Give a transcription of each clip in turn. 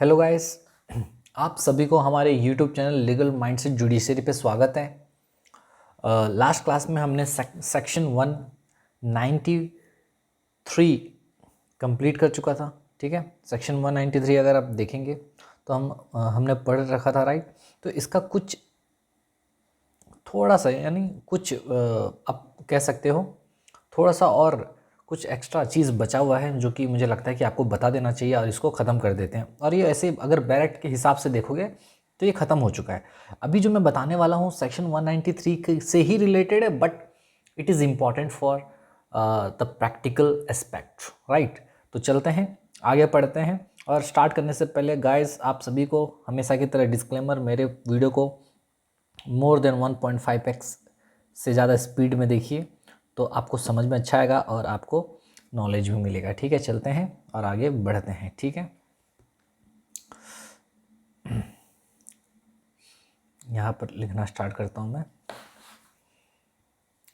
Hello guys, आप सभी को हमारे यूट्यूब चैनल लीगल माइंड से जुडिशरी पे स्वागत है। लास्ट क्लास में हमने सेक्शन 193 कंप्लीट कर चुका था। ठीक है, सेक्शन 193 अगर आप देखेंगे तो हमने पढ़ रखा था, राइट। तो इसका कुछ थोड़ा सा यानी कुछ आप कह सकते हो थोड़ा सा और कुछ एक्स्ट्रा चीज़ बचा हुआ है जो कि मुझे लगता है कि आपको बता देना चाहिए और इसको ख़त्म कर देते हैं। और ये ऐसे अगर बैरेक्ट के हिसाब से देखोगे तो ये ख़त्म हो चुका है। अभी जो मैं बताने वाला हूँ सेक्शन 193 से ही रिलेटेड है, but it is important for the practical aspect, right. तो चलते हैं, आगे पढ़ते हैं। और स्टार्ट करने से पहले गाइस, आप सभी को हमेशा की तरह डिस्क्लेमर, मेरे वीडियो को मोर देन 1.5x से ज़्यादा स्पीड में देखिए तो आपको समझ में अच्छा आएगा और आपको नॉलेज भी मिलेगा। ठीक है, चलते हैं और आगे बढ़ते हैं। ठीक है, यहाँ पर लिखना स्टार्ट करता हूँ मैं।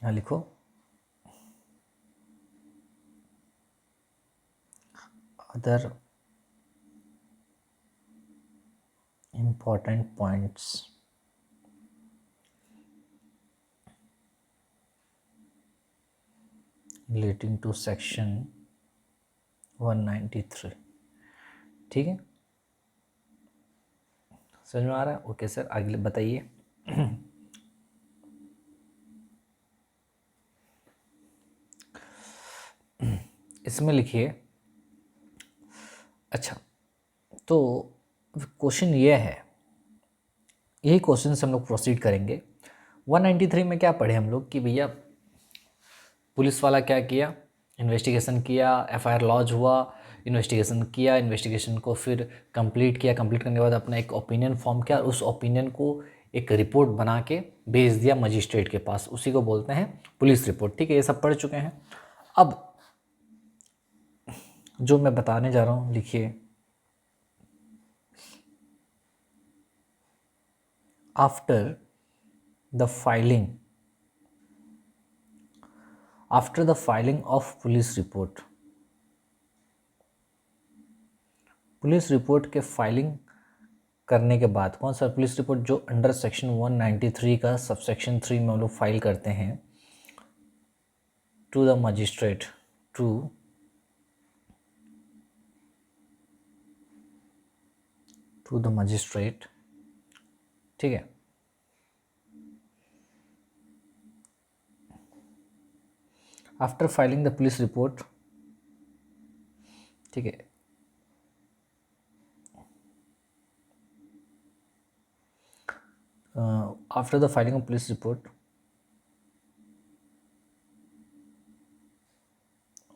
यहाँ लिखो other important points relating to section 193। ठीक है, समझ में आ रहा है? ओके सर, आगे बताइए। इसमें लिखिए। अच्छा, तो क्वेश्चन ये है, यही क्वेश्चन से हम लोग प्रोसीड करेंगे। 193 में क्या पढ़े हम लोग कि भैया पुलिस वाला क्या किया, इन्वेस्टिगेशन किया, एफआईआर लॉन्च हुआ, इन्वेस्टिगेशन किया, इन्वेस्टिगेशन को फिर कंप्लीट किया, कंप्लीट करने के बाद अपना एक ओपिनियन फॉर्म किया और उस ओपिनियन को एक रिपोर्ट बना के भेज दिया मजिस्ट्रेट के पास। उसी को बोलते हैं पुलिस रिपोर्ट। ठीक है, ये सब पढ़ चुके हैं। अब जो मैं बताने जा रहा हूँ लिखिए, after the filing of police report के फाइलिंग करने के बाद, कौन सा पुलिस रिपोर्ट जो अंडर सेक्शन 193 का सबसेक्शन 3 में हम लोग फाइल करते हैं, to the magistrate, to the magistrate. ठीक है, after filing the police report, ठीक है, after the filing of police report,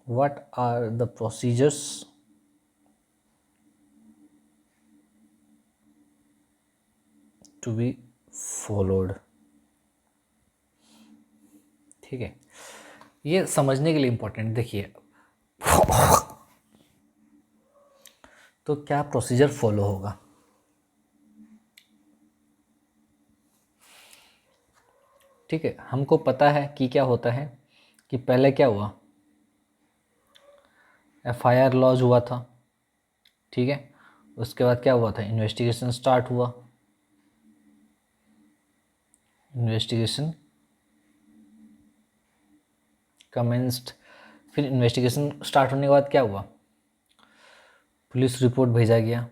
what are the procedures to be followed। ठीक है, ये समझने के लिए इम्पोर्टेंट देखिए। तो क्या प्रोसीजर फॉलो होगा। ठीक है, हमको पता है कि क्या होता है कि पहले क्या हुआ, एफआईआर लॉन्च हुआ था। ठीक है, उसके बाद क्या हुआ था, इन्वेस्टिगेशन स्टार्ट हुआ, इन्वेस्टिगेशन कमेंस्ड। फिर इन्वेस्टिगेशन स्टार्ट होने के बाद क्या हुआ, पुलिस रिपोर्ट भेजा गया।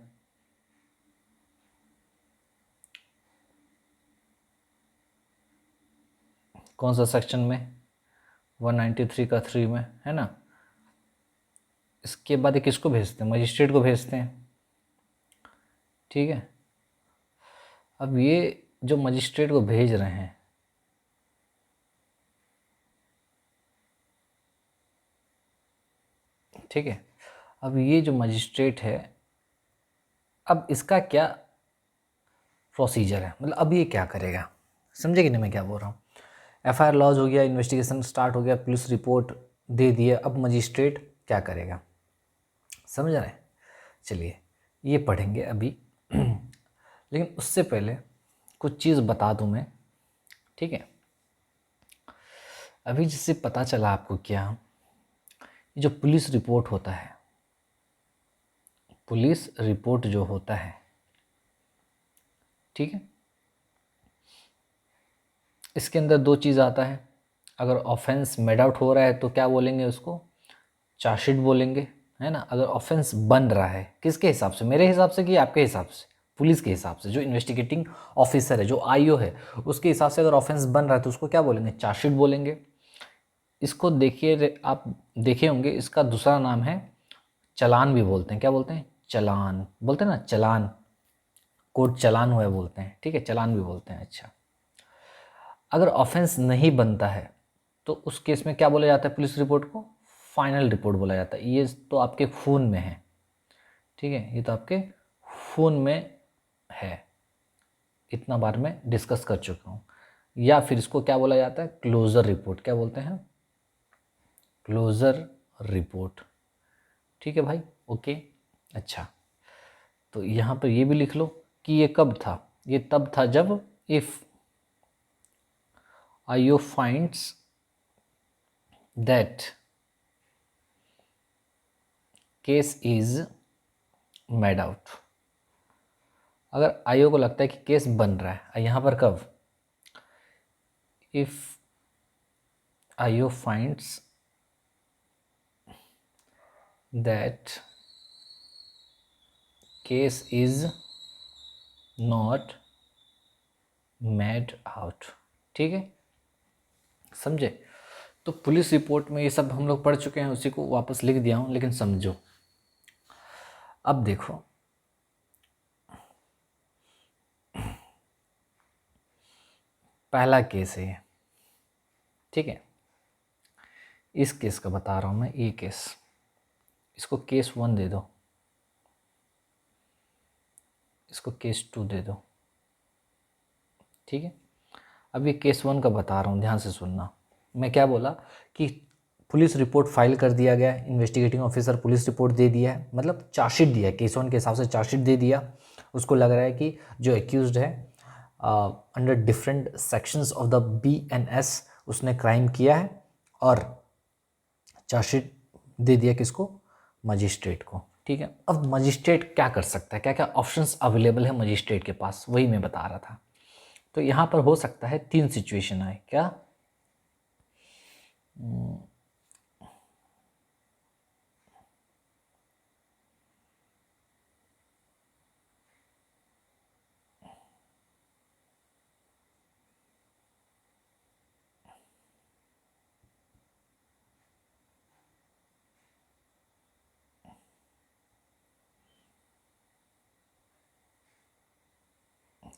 कौन सा सेक्शन में, 193 का 3 में, है ना। इसके बाद ये किसको भेजते हैं, मजिस्ट्रेट को भेजते हैं। ठीक है, अब ये जो मजिस्ट्रेट को भेज रहे हैं, ठीक है, अब ये जो मजिस्ट्रेट है, अब इसका क्या प्रोसीजर है, मतलब अब ये क्या करेगा। समझे कि नहीं मैं क्या बोल रहा हूँ। एफआईआर लॉन्च हो गया, इन्वेस्टिगेशन स्टार्ट हो गया, पुलिस रिपोर्ट दे दिए, अब मजिस्ट्रेट क्या करेगा, समझ रहे हैं। चलिए ये पढ़ेंगे अभी। लेकिन उससे पहले कुछ चीज़ बता दूं मैं। ठीक है, अभी जिससे पता चला आपको क्या, ये जो पुलिस रिपोर्ट होता है, पुलिस रिपोर्ट जो होता है, ठीक है, इसके अंदर दो चीज़ आता है। अगर ऑफेंस मेड आउट हो रहा है तो क्या बोलेंगे उसको, चार्जशीट बोलेंगे, है ना। अगर ऑफेंस बन रहा है, किसके हिसाब से, मेरे हिसाब से कि आपके हिसाब से, पुलिस के हिसाब से, जो इन्वेस्टिगेटिंग ऑफिसर है, जो आईओ है, उसके हिसाब से अगर ऑफेंस बन रहा है तो उसको क्या बोलेंगे, चार्जशीट बोलेंगे। इसको देखिए, आप देखे होंगे, इसका दूसरा नाम है चालान भी बोलते हैं। क्या बोलते हैं, चालान बोलते हैं ना, चालान, कोर्ट चालान हुआ है बोलते हैं, ठीक है, चालान भी बोलते हैं। अच्छा, अगर ऑफेंस नहीं बनता है तो उस केस में क्या बोला जाता है, पुलिस रिपोर्ट को फाइनल रिपोर्ट बोला जाता है। ये तो आपके खून में है, ठीक है, ये तो आपके खून में है, इतना बार मैं डिस्कस कर चुका हूँ। या फिर इसको क्या बोला जाता है, क्लोजर रिपोर्ट। क्या बोलते हैं, क्लोजर रिपोर्ट, ठीक है भाई, ओके। अच्छा, तो यहाँ पर ये भी लिख लो कि ये कब था, ये तब था जब if IO finds that case is made out. अगर आईओ को लगता है कि केस बन रहा है, यहाँ पर कब, if IO finds that case is not made out, ठीक है, समझे। तो पुलिस रिपोर्ट में ये सब हम लोग पढ़ चुके हैं, उसी को वापस लिख दिया हूँ, लेकिन समझो। अब देखो, पहला केस है ये, ठीक है, इस केस का बता रहा हूँ मैं, ये केस, इसको केस 1 दे दो, इसको केस 2 दे दो, ठीक है। अब ये केस 1 का बता रहा हूँ, ध्यान से सुनना। मैं क्या बोला कि पुलिस रिपोर्ट फाइल कर दिया गया, इन्वेस्टिगेटिंग ऑफिसर पुलिस रिपोर्ट दे दिया है, मतलब चार्जशीट दिया है, केस 1 के हिसाब से चार्जशीट दे दिया। उसको लग रहा है कि जो एक्यूज्ड है under different sections of the BNS उसने क्राइम किया है, और चार्जशीट दे दिया किसको, मजिस्ट्रेट को, ठीक है। अब मजिस्ट्रेट क्या कर सकता है, क्या क्या ऑप्शंस अवेलेबल है मजिस्ट्रेट के पास, वही मैं बता रहा था। तो यहाँ पर हो सकता है 3 सिचुएशन आए, क्या,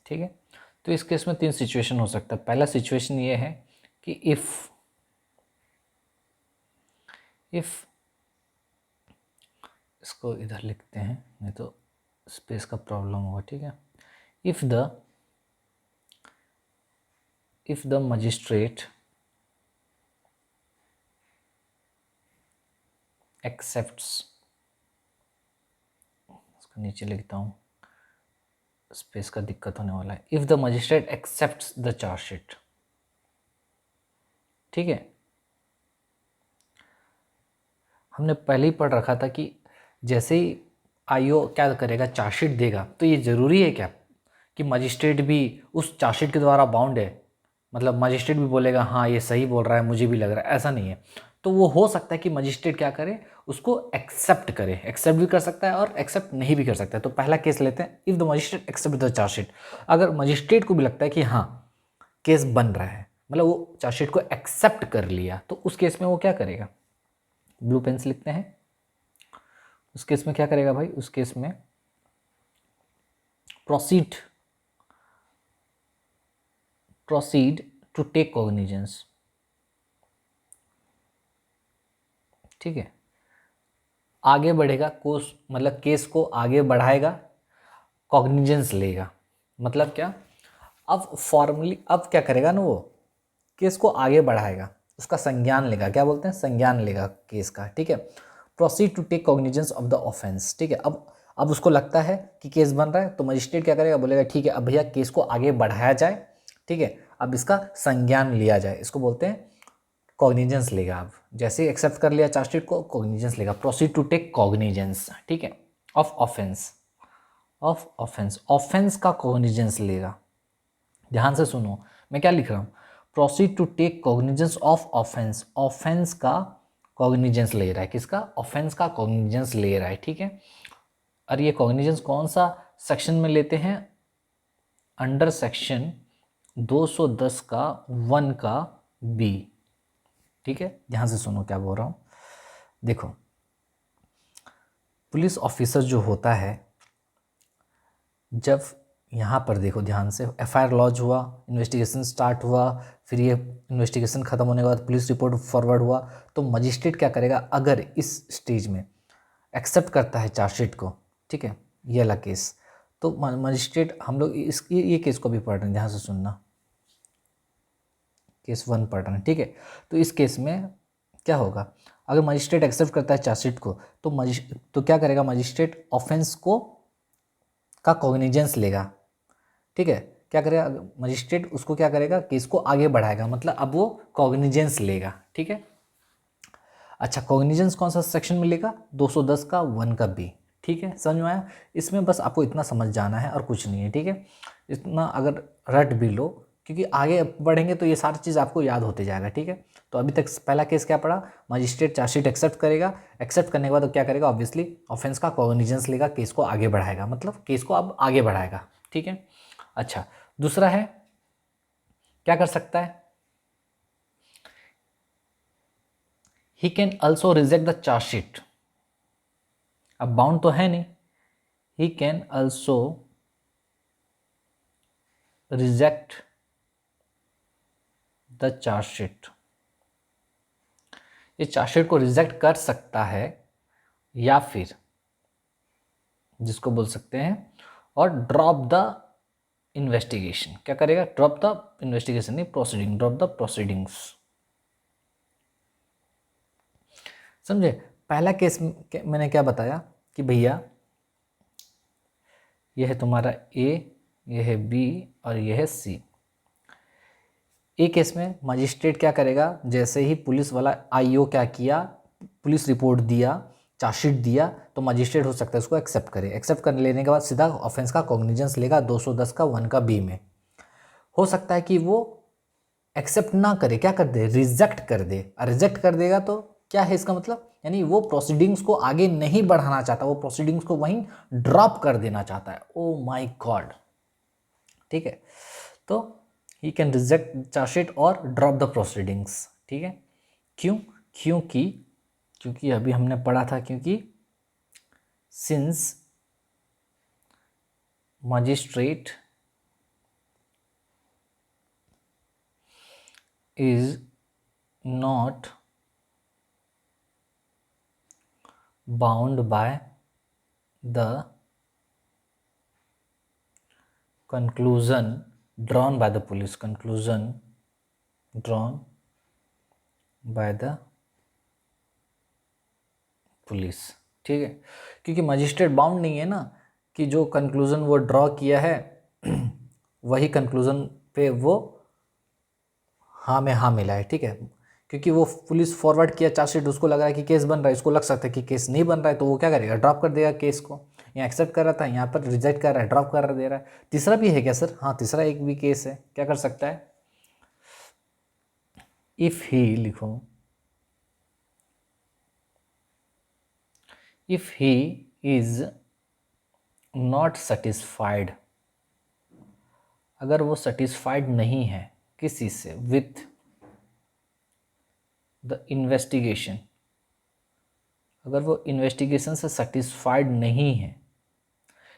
ठीक है। तो इस केस में 3 सिचुएशन हो सकता है। पहला सिचुएशन ये है कि इफ़ इसको इधर लिखते हैं, नहीं तो स्पेस का प्रॉब्लम होगा, ठीक है। इफ़ द मजिस्ट्रेट एक्सेप्ट्स, इसको नीचे लिखता हूँ, स्पेस का दिक्कत होने वाला है। If the magistrate accepts the chargesheet, ठीक है, हमने पहले ही पढ़ रखा था कि जैसे ही आईओ क्या करेगा, चार्जशीट देगा, तो ये ज़रूरी है क्या कि मजिस्ट्रेट भी उस चार्जशीट के द्वारा बाउंड है, मतलब मजिस्ट्रेट भी बोलेगा हाँ ये सही बोल रहा है, मुझे भी लग रहा है, ऐसा नहीं है। तो वो हो सकता है कि मजिस्ट्रेट क्या करे, उसको एक्सेप्ट करे, एक्सेप्ट भी कर सकता है और एक्सेप्ट नहीं भी कर सकता है। तो पहला केस लेते हैं, if the magistrate accept the chargesheet. अगर मजिस्ट्रेट को भी लगता है कि हाँ केस बन रहा है, मतलब वो चार्जशीट को एक्सेप्ट कर लिया, तो उस केस में वो क्या करेगा, ब्लू पेन से लिखते हैं, उस केस में क्या करेगा भाई, उस केस में प्रोसीड टू टेक कॉग्निजेंस, ठीक है, आगे बढ़ेगा, कोस मतलब केस को आगे बढ़ाएगा, कॉग्निजेंस लेगा, मतलब क्या, अब फॉर्मली अब क्या करेगा ना, वो केस को आगे बढ़ाएगा, उसका संज्ञान लेगा, क्या बोलते हैं, संज्ञान लेगा केस का, ठीक है। Proceed to take cognizance of the offence, ठीक है। अब उसको लगता है कि केस बन रहा है, तो मजिस्ट्रेट क्या करेगा, बोलेगा ठीक है अब भैया केस को आगे बढ़ाया जाए, ठीक है, अब इसका संज्ञान लिया जाए, इसको बोलते हैं कॉग्निजेंस लेगा। अब जैसे ही एक्सेप्ट कर लिया चार्जशीट को, कॉग्निजेंस लेगा, प्रोसीड टू टेक कॉग्निजेंस, ठीक है। Of offence, of offence, offence का कॉग्निजेंस लेगा। ध्यान से सुनो मैं क्या लिख रहा हूँ, proceed to take cognizance of offence, offence का कॉग्निजेंस ले रहा है, किसका, ऑफेंस का कॉग्निजेंस ले रहा है, ठीक है। और ये कॉग्निजेंस कौन सा सेक्शन में लेते हैं, अंडर सेक्शन 210 का 1 का बी, ठीक है। ध्यान से सुनो क्या बोल रहा हूँ, देखो पुलिस ऑफिसर जो होता है, जब यहाँ पर देखो ध्यान से, एफआईआर लॉन्च हुआ, इन्वेस्टिगेशन स्टार्ट हुआ, फिर ये इन्वेस्टिगेशन ख़त्म होने के बाद पुलिस रिपोर्ट फॉरवर्ड हुआ, तो मजिस्ट्रेट क्या करेगा, अगर इस स्टेज में एक्सेप्ट करता है चार्जशीट को, ठीक है, ये वाला केस, तो मजिस्ट्रेट, हम लोग इस ये केस को भी पढ़ रहे हैं, ध्यान से सुनना, केस 1 पढ़ रहे हैं, ठीक है। तो इस केस में क्या होगा, अगर मजिस्ट्रेट एक्सेप्ट करता है चार्जशीट को, तो क्या करेगा मजिस्ट्रेट, ऑफेंस को का कॉग्निजेंस लेगा, ठीक है। क्या करेगा मजिस्ट्रेट, उसको क्या करेगा, केस को आगे बढ़ाएगा, मतलब अब वो कॉग्निजेंस लेगा, ठीक है। अच्छा, कॉग्निजेंस कौन सा सेक्शन में लेगा, 210 का 1 का बी, ठीक है, समझ में आया। इसमें बस आपको इतना समझ जाना है और कुछ नहीं है, ठीक है। इतना अगर रट भी लो, क्योंकि आगे बढ़ेंगे तो ये सारी चीज़ आपको याद होते जाएगा, ठीक है। तो अभी तक पहला केस क्या पड़ा, मजिस्ट्रेट चार्जशीट एक्सेप्ट करेगा, एक्सेप्ट करने के बाद तो क्या करेगा, ऑब्वियसली ऑफेंस का कॉग्निजेंस लेगा, केस को आगे बढ़ाएगा, मतलब केस को अब आगे बढ़ाएगा, ठीक है। अच्छा, दूसरा है, क्या कर सकता है, he can also reject the chargesheet, अब बाउंड तो है नहीं, he can also reject the chargesheet, ये चार्जशीट को रिजेक्ट कर सकता है, या फिर जिसको बोल सकते हैं, और ड्रॉप द इन्वेस्टिगेशन, क्या करेगा, ड्रॉप द इन्वेस्टिगेशन, नहीं प्रोसीडिंग, ड्रॉप द प्रोसीडिंग्स, समझे। पहला केस मैंने क्या बताया कि भैया यह है तुम्हारा ए, यह है बी और यह है सी। ए केस में मजिस्ट्रेट क्या करेगा, जैसे ही पुलिस वाला आईओ क्या किया, पुलिस रिपोर्ट दिया, चार्जशीट दिया, तो मजिस्ट्रेट हो सकता है उसको एक्सेप्ट करे, एक्सेप्ट कर लेने के बाद सीधा ऑफेंस का कॉग्निजेंस लेगा 210 का 1 का बी में। हो सकता है कि वो एक्सेप्ट ना करे, क्या कर दे, रिजेक्ट कर दे, और रिजेक्ट कर देगा तो क्या है इसका मतलब, यानी वो प्रोसीडिंग्स को आगे नहीं बढ़ाना चाहता, वो प्रोसीडिंग्स को वहीं ड्रॉप कर देना चाहता है, ओ माय गॉड, ठीक है। तो ही कैन रिजेक्ट चार्जशीट और ड्रॉप द प्रोसीडिंग्स, ठीक है। क्यों, क्योंकि अभी हमने पढ़ा था, क्योंकि since magistrate is not bound by the conclusion drawn by the police, conclusion drawn by the police, ठीक है। क्योंकि मजिस्ट्रेट बाउंड नहीं है ना, कि जो कंक्लूजन वो ड्रॉ किया है वही कंक्लूजन पे वो हाँ में हाँ मिला है, ठीक है। क्योंकि वो पुलिस फॉरवर्ड किया चार्जशीट, उसको लग रहा है कि केस बन रहा है, इसको लग सकता है कि केस नहीं बन रहा है, तो वो क्या करेगा, ड्रॉप कर देगा केस को। यहाँ एक्सेप्ट कर रहा था, यहाँ पर रिजेक्ट कर रहा है, ड्रॉप कर दे रहा है। तीसरा भी है क्या सर, हाँ तीसरा एक भी केस है, क्या कर सकता है, इफ ही लिखो, if he is not satisfied, अगर वो सेटिस्फाइड नहीं है किसी से, विथ द इन्वेस्टिगेशन, अगर वो इन्वेस्टिगेशन से सेटिस्फाइड नहीं है,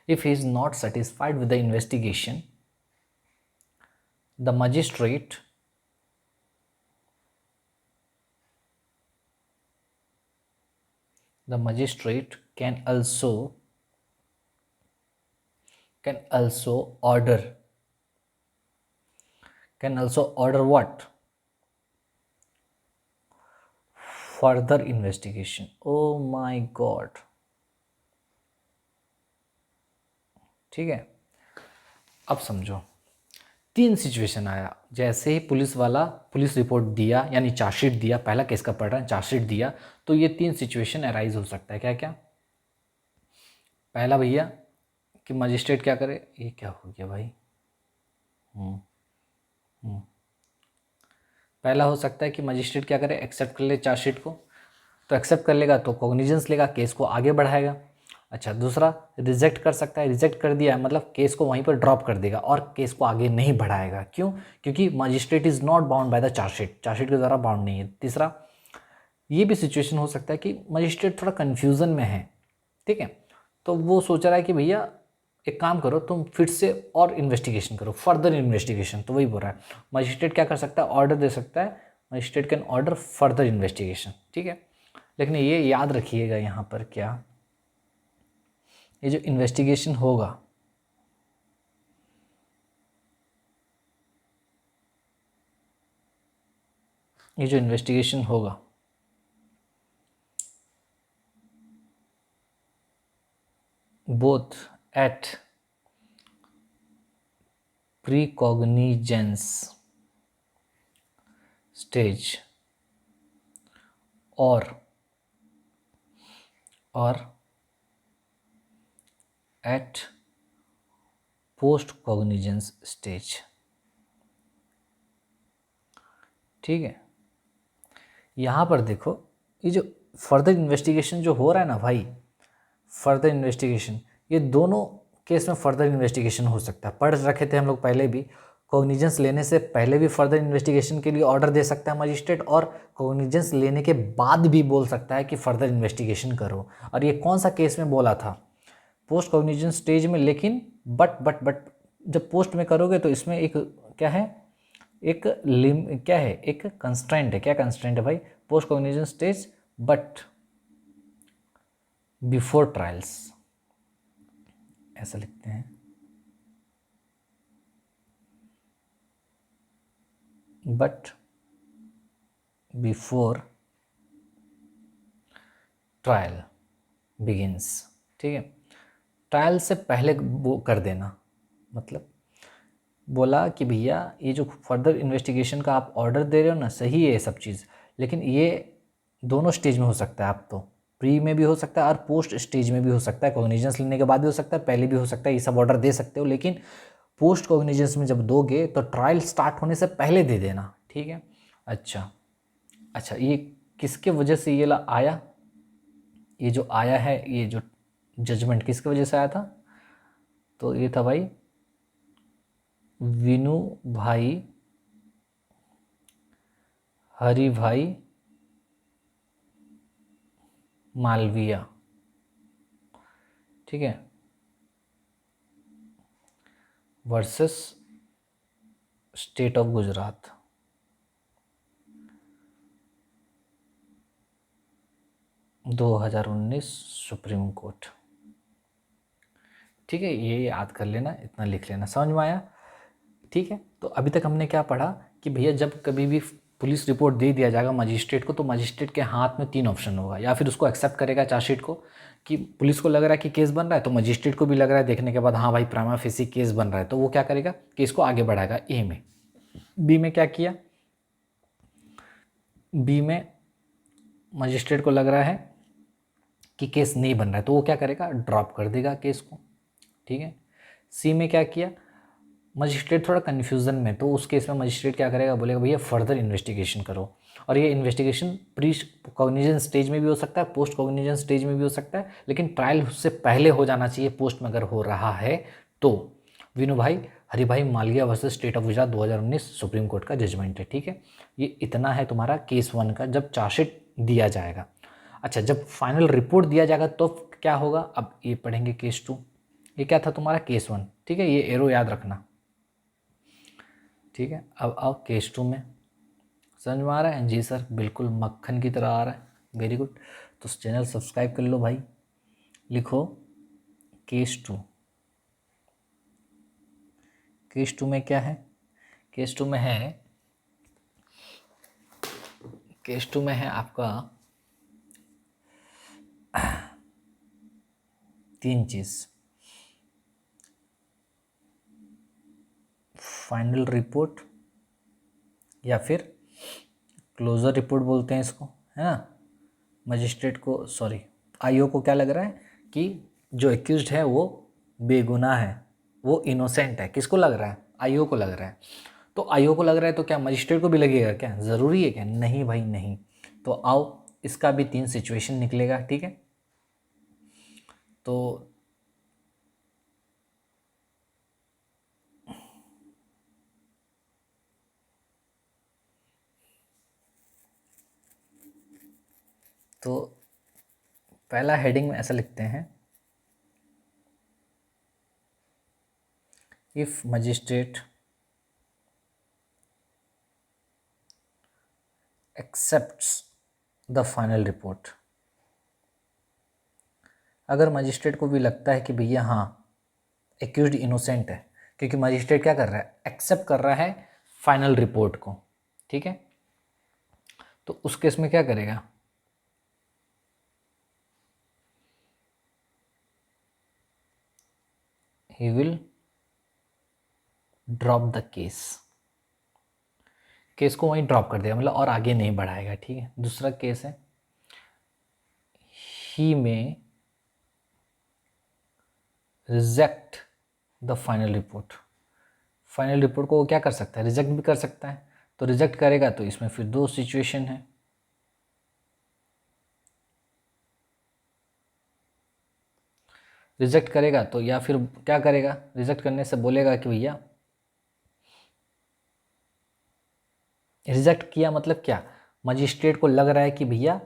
if he is not satisfied with the investigation, the magistrate can also order what, further investigation, oh my god, ठीक है। अब समझो, 3 सिचुएशन आया, जैसे ही पुलिस वाला पुलिस रिपोर्ट दिया, यानी चार्जशीट दिया, पहला केस का पढ़ रहा है, चार्जशीट दिया, तो ये 3 सिचुएशन अराइज हो सकता है, क्या क्या, पहला भैया कि मजिस्ट्रेट क्या करे, ये क्या हो गया भाई, हम्म हम्म। पहला हो सकता है कि मजिस्ट्रेट क्या करे, एक्सेप्ट कर ले चार्जशीट को, तो एक्सेप्ट कर लेगा तो कॉग्निजेंस लेगा, केस को आगे बढ़ाएगा। अच्छा, दूसरा रिजेक्ट कर सकता है, रिजेक्ट कर दिया मतलब केस को वहीं पर ड्रॉप कर देगा और केस को आगे नहीं बढ़ाएगा। क्यों? क्योंकि magistrate is not bound by the chargesheet, chargesheet के द्वारा बाउंड नहीं है। तीसरा, ये भी सिचुएशन हो सकता है कि मजिस्ट्रेट थोड़ा कन्फ्यूज़न में है, ठीक है, तो वो सोच रहा है कि भैया एक काम करो, तुम फिर से और इन्वेस्टिगेशन करो, फर्दर इन्वेस्टिगेशन। तो वही बोल रहा है, मजिस्ट्रेट क्या कर सकता है, ऑर्डर दे सकता है, magistrate can order further investigation, ठीक है। लेकिन ये याद रखिएगा यहाँ पर क्या, ये जो इन्वेस्टिगेशन होगा, ये जो इन्वेस्टिगेशन होगा बोथ एट प्रीकॉग्निजेंस स्टेज और एट पोस्ट कॉग्निजेंस स्टेज, ठीक है। यहाँ पर देखो, ये जो फर्दर इन्वेस्टिगेशन जो हो रहा है ना भाई, फर्दर इन्वेस्टिगेशन, ये दोनों केस में फर्दर इन्वेस्टिगेशन हो सकता है। पढ़ रखे थे हम लोग पहले भी, कॉग्निजेंस लेने से पहले भी फर्दर इन्वेस्टिगेशन के लिए ऑर्डर दे सकता है मजिस्ट्रेट, और कॉग्निजेंस लेने के बाद भी बोल सकता है कि फर्दर इन्वेस्टिगेशन करो। और ये कौन सा केस में बोला था, पोस्ट कॉग्निजेंस स्टेज में। लेकिन बट जब पोस्ट में करोगे तो इसमें एक क्या है, एक क्या है, एक कंस्ट्रेंट है। क्या कंस्ट्रेंट है भाई, post cognizance stage but before trials, ऐसा लिखते हैं, बट बिफोर ट्रायल बिगिंस, ठीक है। ट्रायल से पहले वो कर देना, मतलब बोला कि भैया ये जो फर्दर इन्वेस्टिगेशन का आप ऑर्डर दे रहे हो ना, सही है ये सब चीज़, लेकिन ये दोनों स्टेज में हो सकता है। आप तो प्री में भी हो सकता है और पोस्ट स्टेज में भी हो सकता है, कॉग्निजेंस लेने के बाद भी हो सकता है, पहले भी हो सकता है, ये सब ऑर्डर दे सकते हो। लेकिन पोस्ट कॉग्निजेंस में जब दोगे तो ट्रायल स्टार्ट होने से पहले दे देना, ठीक है। अच्छा अच्छा, ये किसके वजह से ये आया, ये जो आया है, ये जो जजमेंट किसकी वजह से आया था, तो ये था भाई विनू भाई, हरि भाई मालविया, ठीक है, वर्सेस स्टेट ऑफ गुजरात, दो 2019 सुप्रीम कोर्ट, ठीक है। ये याद कर लेना, इतना लिख लेना, समझ में आया, ठीक है। तो अभी तक हमने क्या पढ़ा कि भैया जब कभी भी पुलिस रिपोर्ट दे दिया जाएगा मजिस्ट्रेट को, तो मजिस्ट्रेट के हाथ में 3 ऑप्शन होगा, या फिर उसको एक्सेप्ट करेगा चार्जशीट को, कि पुलिस को लग रहा है कि केस बन रहा है, तो मजिस्ट्रेट को भी लग रहा है देखने के बाद हाँ भाई प्राइमा फेसी केस बन रहा है, तो वो क्या करेगा, केस को आगे बढ़ाएगा ए में। बी में क्या किया, बी में मजिस्ट्रेट को लग रहा है कि केस नहीं बन रहा है, तो वो क्या करेगा, ड्रॉप कर देगा केस को, ठीक है। सी में क्या किया, मजिस्ट्रेट थोड़ा कन्फ्यूज़न में, तो उस केस में मजिस्ट्रेट क्या करेगा, बोलेगा भैया फर्दर इन्वेस्टिगेशन करो। और ये इन्वेस्टिगेशन प्री कॉग्निजेंस स्टेज में भी हो सकता है, पोस्ट कॉग्निजेंस स्टेज में भी हो सकता है, लेकिन ट्रायल उससे पहले हो जाना चाहिए पोस्ट में अगर हो रहा है तो। विनू भाई Haribhai Malviya versus state of Gujarat 2019 supreme court का जजमेंट है, ठीक है। ये इतना है तुम्हारा केस 1 का, जब चार्जशीट दिया जाएगा। अच्छा, जब फाइनल रिपोर्ट दिया जाएगा तो क्या होगा, अब ये पढ़ेंगे केस 2। ये क्या था तुम्हारा, केस 1, ठीक है, ये एरो याद रखना, ठीक है। अब आओ केस 2 में, समझ में आ रहा है, जी सर बिल्कुल मक्खन की तरह आ रहा है, वेरी गुड। तो चैनल सब्सक्राइब कर लो भाई, लिखो केस 2। केस 2 में क्या है, केस 2 में है, केस 2 में है आपका 3 चीज़, फाइनल रिपोर्ट या फिर क्लोजर रिपोर्ट बोलते हैं इसको, है ना। मजिस्ट्रेट को, सॉरी आईओ को क्या लग रहा है कि जो एक्यूज्ड है वो बेगुनाह है, वो इनोसेंट है। किसको लग रहा है? आईओ को लग रहा है। तो आईओ को लग रहा है तो क्या मजिस्ट्रेट को भी लगेगा क्या? ज़रूरी है क्या? नहीं भाई नहीं। तो आओ इसका भी 3 सिचुएशन निकलेगा, ठीक है। तो पहला हेडिंग में ऐसा लिखते हैं, if magistrate accepts the final report. अगर मजिस्ट्रेट को भी लगता है कि भैया हाँ एक्यूज्ड इनोसेंट है, क्योंकि मजिस्ट्रेट क्या कर रहा है? एक्सेप्ट कर रहा है फाइनल रिपोर्ट को, ठीक है। तो उस केस में क्या करेगा? He will drop the case को वहीं ड्रॉप कर देगा, मतलब और आगे नहीं बढ़ाएगा, ठीक है। दूसरा केस है, ही में reject the final report. Final report को वो क्या कर सकता है? रिजेक्ट भी कर सकता है। तो रिजेक्ट करेगा तो इसमें फिर 2 सिचुएशन है। रिजेक्ट करेगा तो या फिर क्या करेगा? रिजेक्ट करने से बोलेगा कि भैया, रिजेक्ट किया मतलब क्या? मजिस्ट्रेट को लग रहा है कि भैया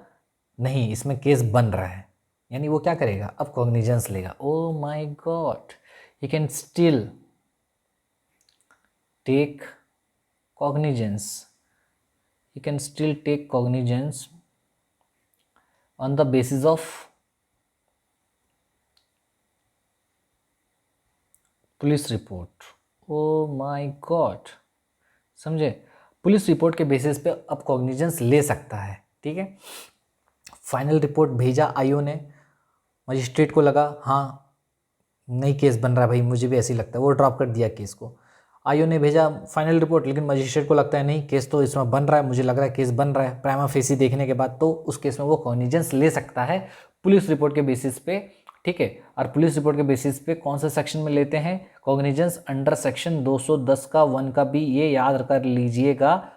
नहीं इसमें केस बन रहा है, यानी वो क्या करेगा? अब कॉग्निजेंस लेगा। Oh my god, he can still take cognizance, he can still take cognizance on the basis of police report. Oh my god, समझे? पुलिस रिपोर्ट के बेसिस पे अब कॉग्निजेंस ले सकता है, ठीक है। फाइनल रिपोर्ट भेजा आईओ ने, मजिस्ट्रेट को लगा हाँ नहीं केस बन रहा है भाई, मुझे भी ऐसे ही लगता है, वो ड्रॉप कर दिया केस को। आईओ ने भेजा फाइनल रिपोर्ट, लेकिन मजिस्ट्रेट को लगता है नहीं केस तो इसमें बन रहा है, मुझे लग रहा है केस बन रहा है प्राइमा फेसी देखने के बाद, तो उस केस में वो कॉग्निजेंस ले सकता है पुलिस रिपोर्ट के बेसिस पे, ठीक है। और पुलिस रिपोर्ट के बेसिस पे कौन सा सेक्शन में लेते हैं कॉग्निजेंस? अंडर सेक्शन 210 का 1 का बी, ये याद कर लीजिएगा,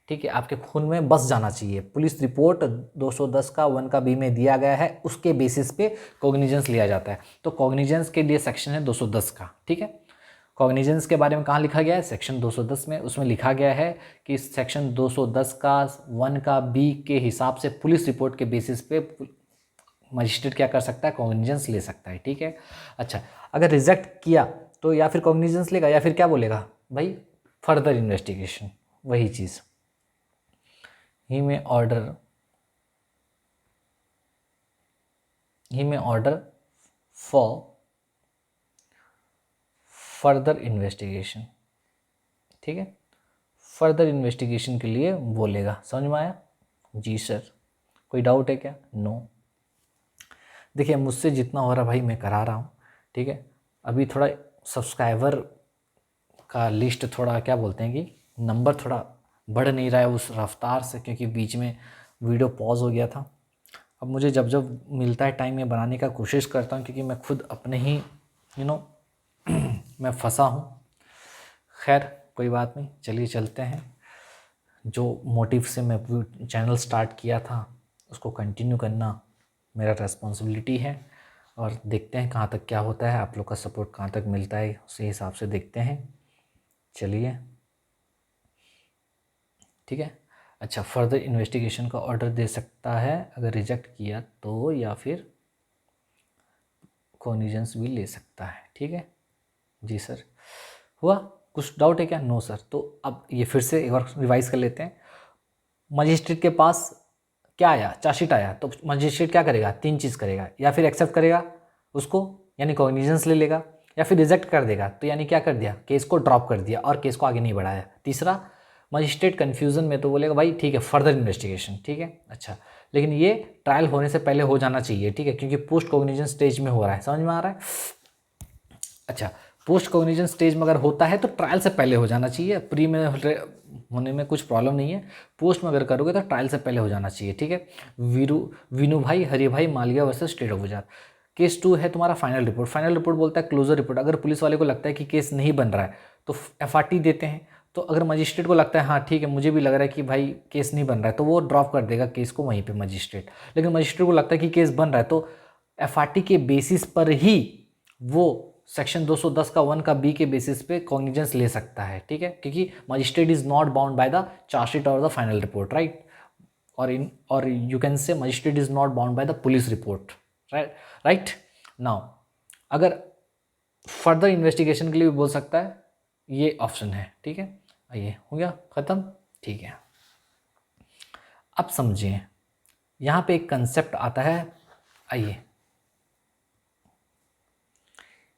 ठीक है। आपके खून में बस जाना चाहिए। पुलिस रिपोर्ट 210 का 1 का बी में दिया गया है, उसके बेसिस पे कॉग्निजेंस लिया जाता है। तो कॉग्निजेंस के लिए सेक्शन है 210 का, ठीक है। कॉग्निजेंस के बारे में कहाँ लिखा गया है? सेक्शन 210 में। उसमें लिखा गया है कि सेक्शन 210 का 1 का बी के हिसाब से पुलिस रिपोर्ट के बेसिस पे मजिस्ट्रेट क्या कर सकता है? कॉग्निजेंस ले सकता है, ठीक है। अच्छा, अगर रिजेक्ट किया तो या फिर कॉग्निजेंस लेगा या फिर क्या बोलेगा भाई? फर्दर इन्वेस्टिगेशन, वही चीज़। ही में ऑर्डर फॉर फर्दर इन्वेस्टिगेशन, ठीक है। फर्दर इन्वेस्टिगेशन के लिए बोलेगा। समझ में आया? जी सर। कोई डाउट है क्या? नो। देखिए मुझसे जितना हो रहा भाई मैं करा रहा हूँ, ठीक है। अभी थोड़ा सब्सक्राइबर का लिस्ट थोड़ा क्या बोलते हैं कि नंबर थोड़ा बढ़ नहीं रहा है उस रफ्तार से, क्योंकि बीच में वीडियो पॉज हो गया था। अब मुझे जब जब मिलता है टाइम में बनाने का कोशिश करता हूँ, क्योंकि मैं खुद अपने ही मैं फंसा हूँ। खैर कोई बात नहीं, चलिए चलते हैं। जो मोटिव से मैं चैनल स्टार्ट किया था उसको कंटिन्यू करना मेरा रेस्पॉन्सिबिलिटी है, और देखते हैं कहाँ तक क्या होता है, आप लोग का सपोर्ट कहाँ तक मिलता है, उसी हिसाब से देखते हैं। चलिए ठीक है। अच्छा, फर्दर इन्वेस्टिगेशन का ऑर्डर दे सकता है अगर रिजेक्ट किया तो, या फिर कॉग्निजेंस भी ले सकता है, ठीक है। जी सर। हुआ? कुछ डाउट है क्या? No sir. तो अब ये फिर से एक बार रिवाइज कर लेते हैं। मजिस्ट्रेट के पास क्या आया? चार्जशीट आया, तो मजिस्ट्रेट क्या करेगा? 3 चीज़ करेगा, या फिर एक्सेप्ट करेगा उसको यानी कॉग्निजेंस ले लेगा, या फिर रिजेक्ट कर देगा तो यानी क्या कर दिया? केस को ड्रॉप कर दिया और केस को आगे नहीं बढ़ाया। तीसरा, मजिस्ट्रेट कन्फ्यूज़न में तो बोलेगा भाई ठीक है फर्दर इन्वेस्टिगेशन, ठीक है। अच्छा, लेकिन ये ट्रायल होने से पहले हो जाना चाहिए, ठीक है, क्योंकि पोस्ट कॉग्निजेंस स्टेज में हो रहा है। समझ में आ रहा है? अच्छा, पोस्ट कॉग्निजेंस स्टेज में अगर होता है तो ट्रायल से पहले हो जाना चाहिए। प्री में होने में कुछ प्रॉब्लम नहीं है, पोस्ट में अगर करोगे तो ट्रायल से पहले हो जाना चाहिए, ठीक है। वीनू भाई Haribhai Maliya versus state of Gujarat. Case 2 है तुम्हारा फाइनल रिपोर्ट। फाइनल रिपोर्ट बोलता है क्लोजर रिपोर्ट। अगर पुलिस वाले को लगता है कि केस नहीं बन रहा है तो FRT देते हैं। तो अगर मजिस्ट्रेट को लगता है हाँ ठीक है मुझे भी लग रहा है कि भाई केस नहीं बन रहा है, तो वो ड्रॉप कर देगा केस को वहीं पे मजिस्ट्रेट। लेकिन मजिस्ट्रेट को लगता है कि केस बन रहा है तो FRT के बेसिस पर ही वो सेक्शन 210 का 1 का B के बेसिस पे कॉग्निजेंस ले सकता है, ठीक है, क्योंकि magistrate is not bound by the chargesheet और द फाइनल रिपोर्ट, राइट। और you can say magistrate is not bound by the police report, right. Now अगर फर्दर इन्वेस्टिगेशन के लिए भी बोल सकता है, ये ऑप्शन है, ठीक है। आइए, हो गया खत्म, ठीक है। अब समझिए यहाँ पे एक कंसेप्ट आता है। आइए,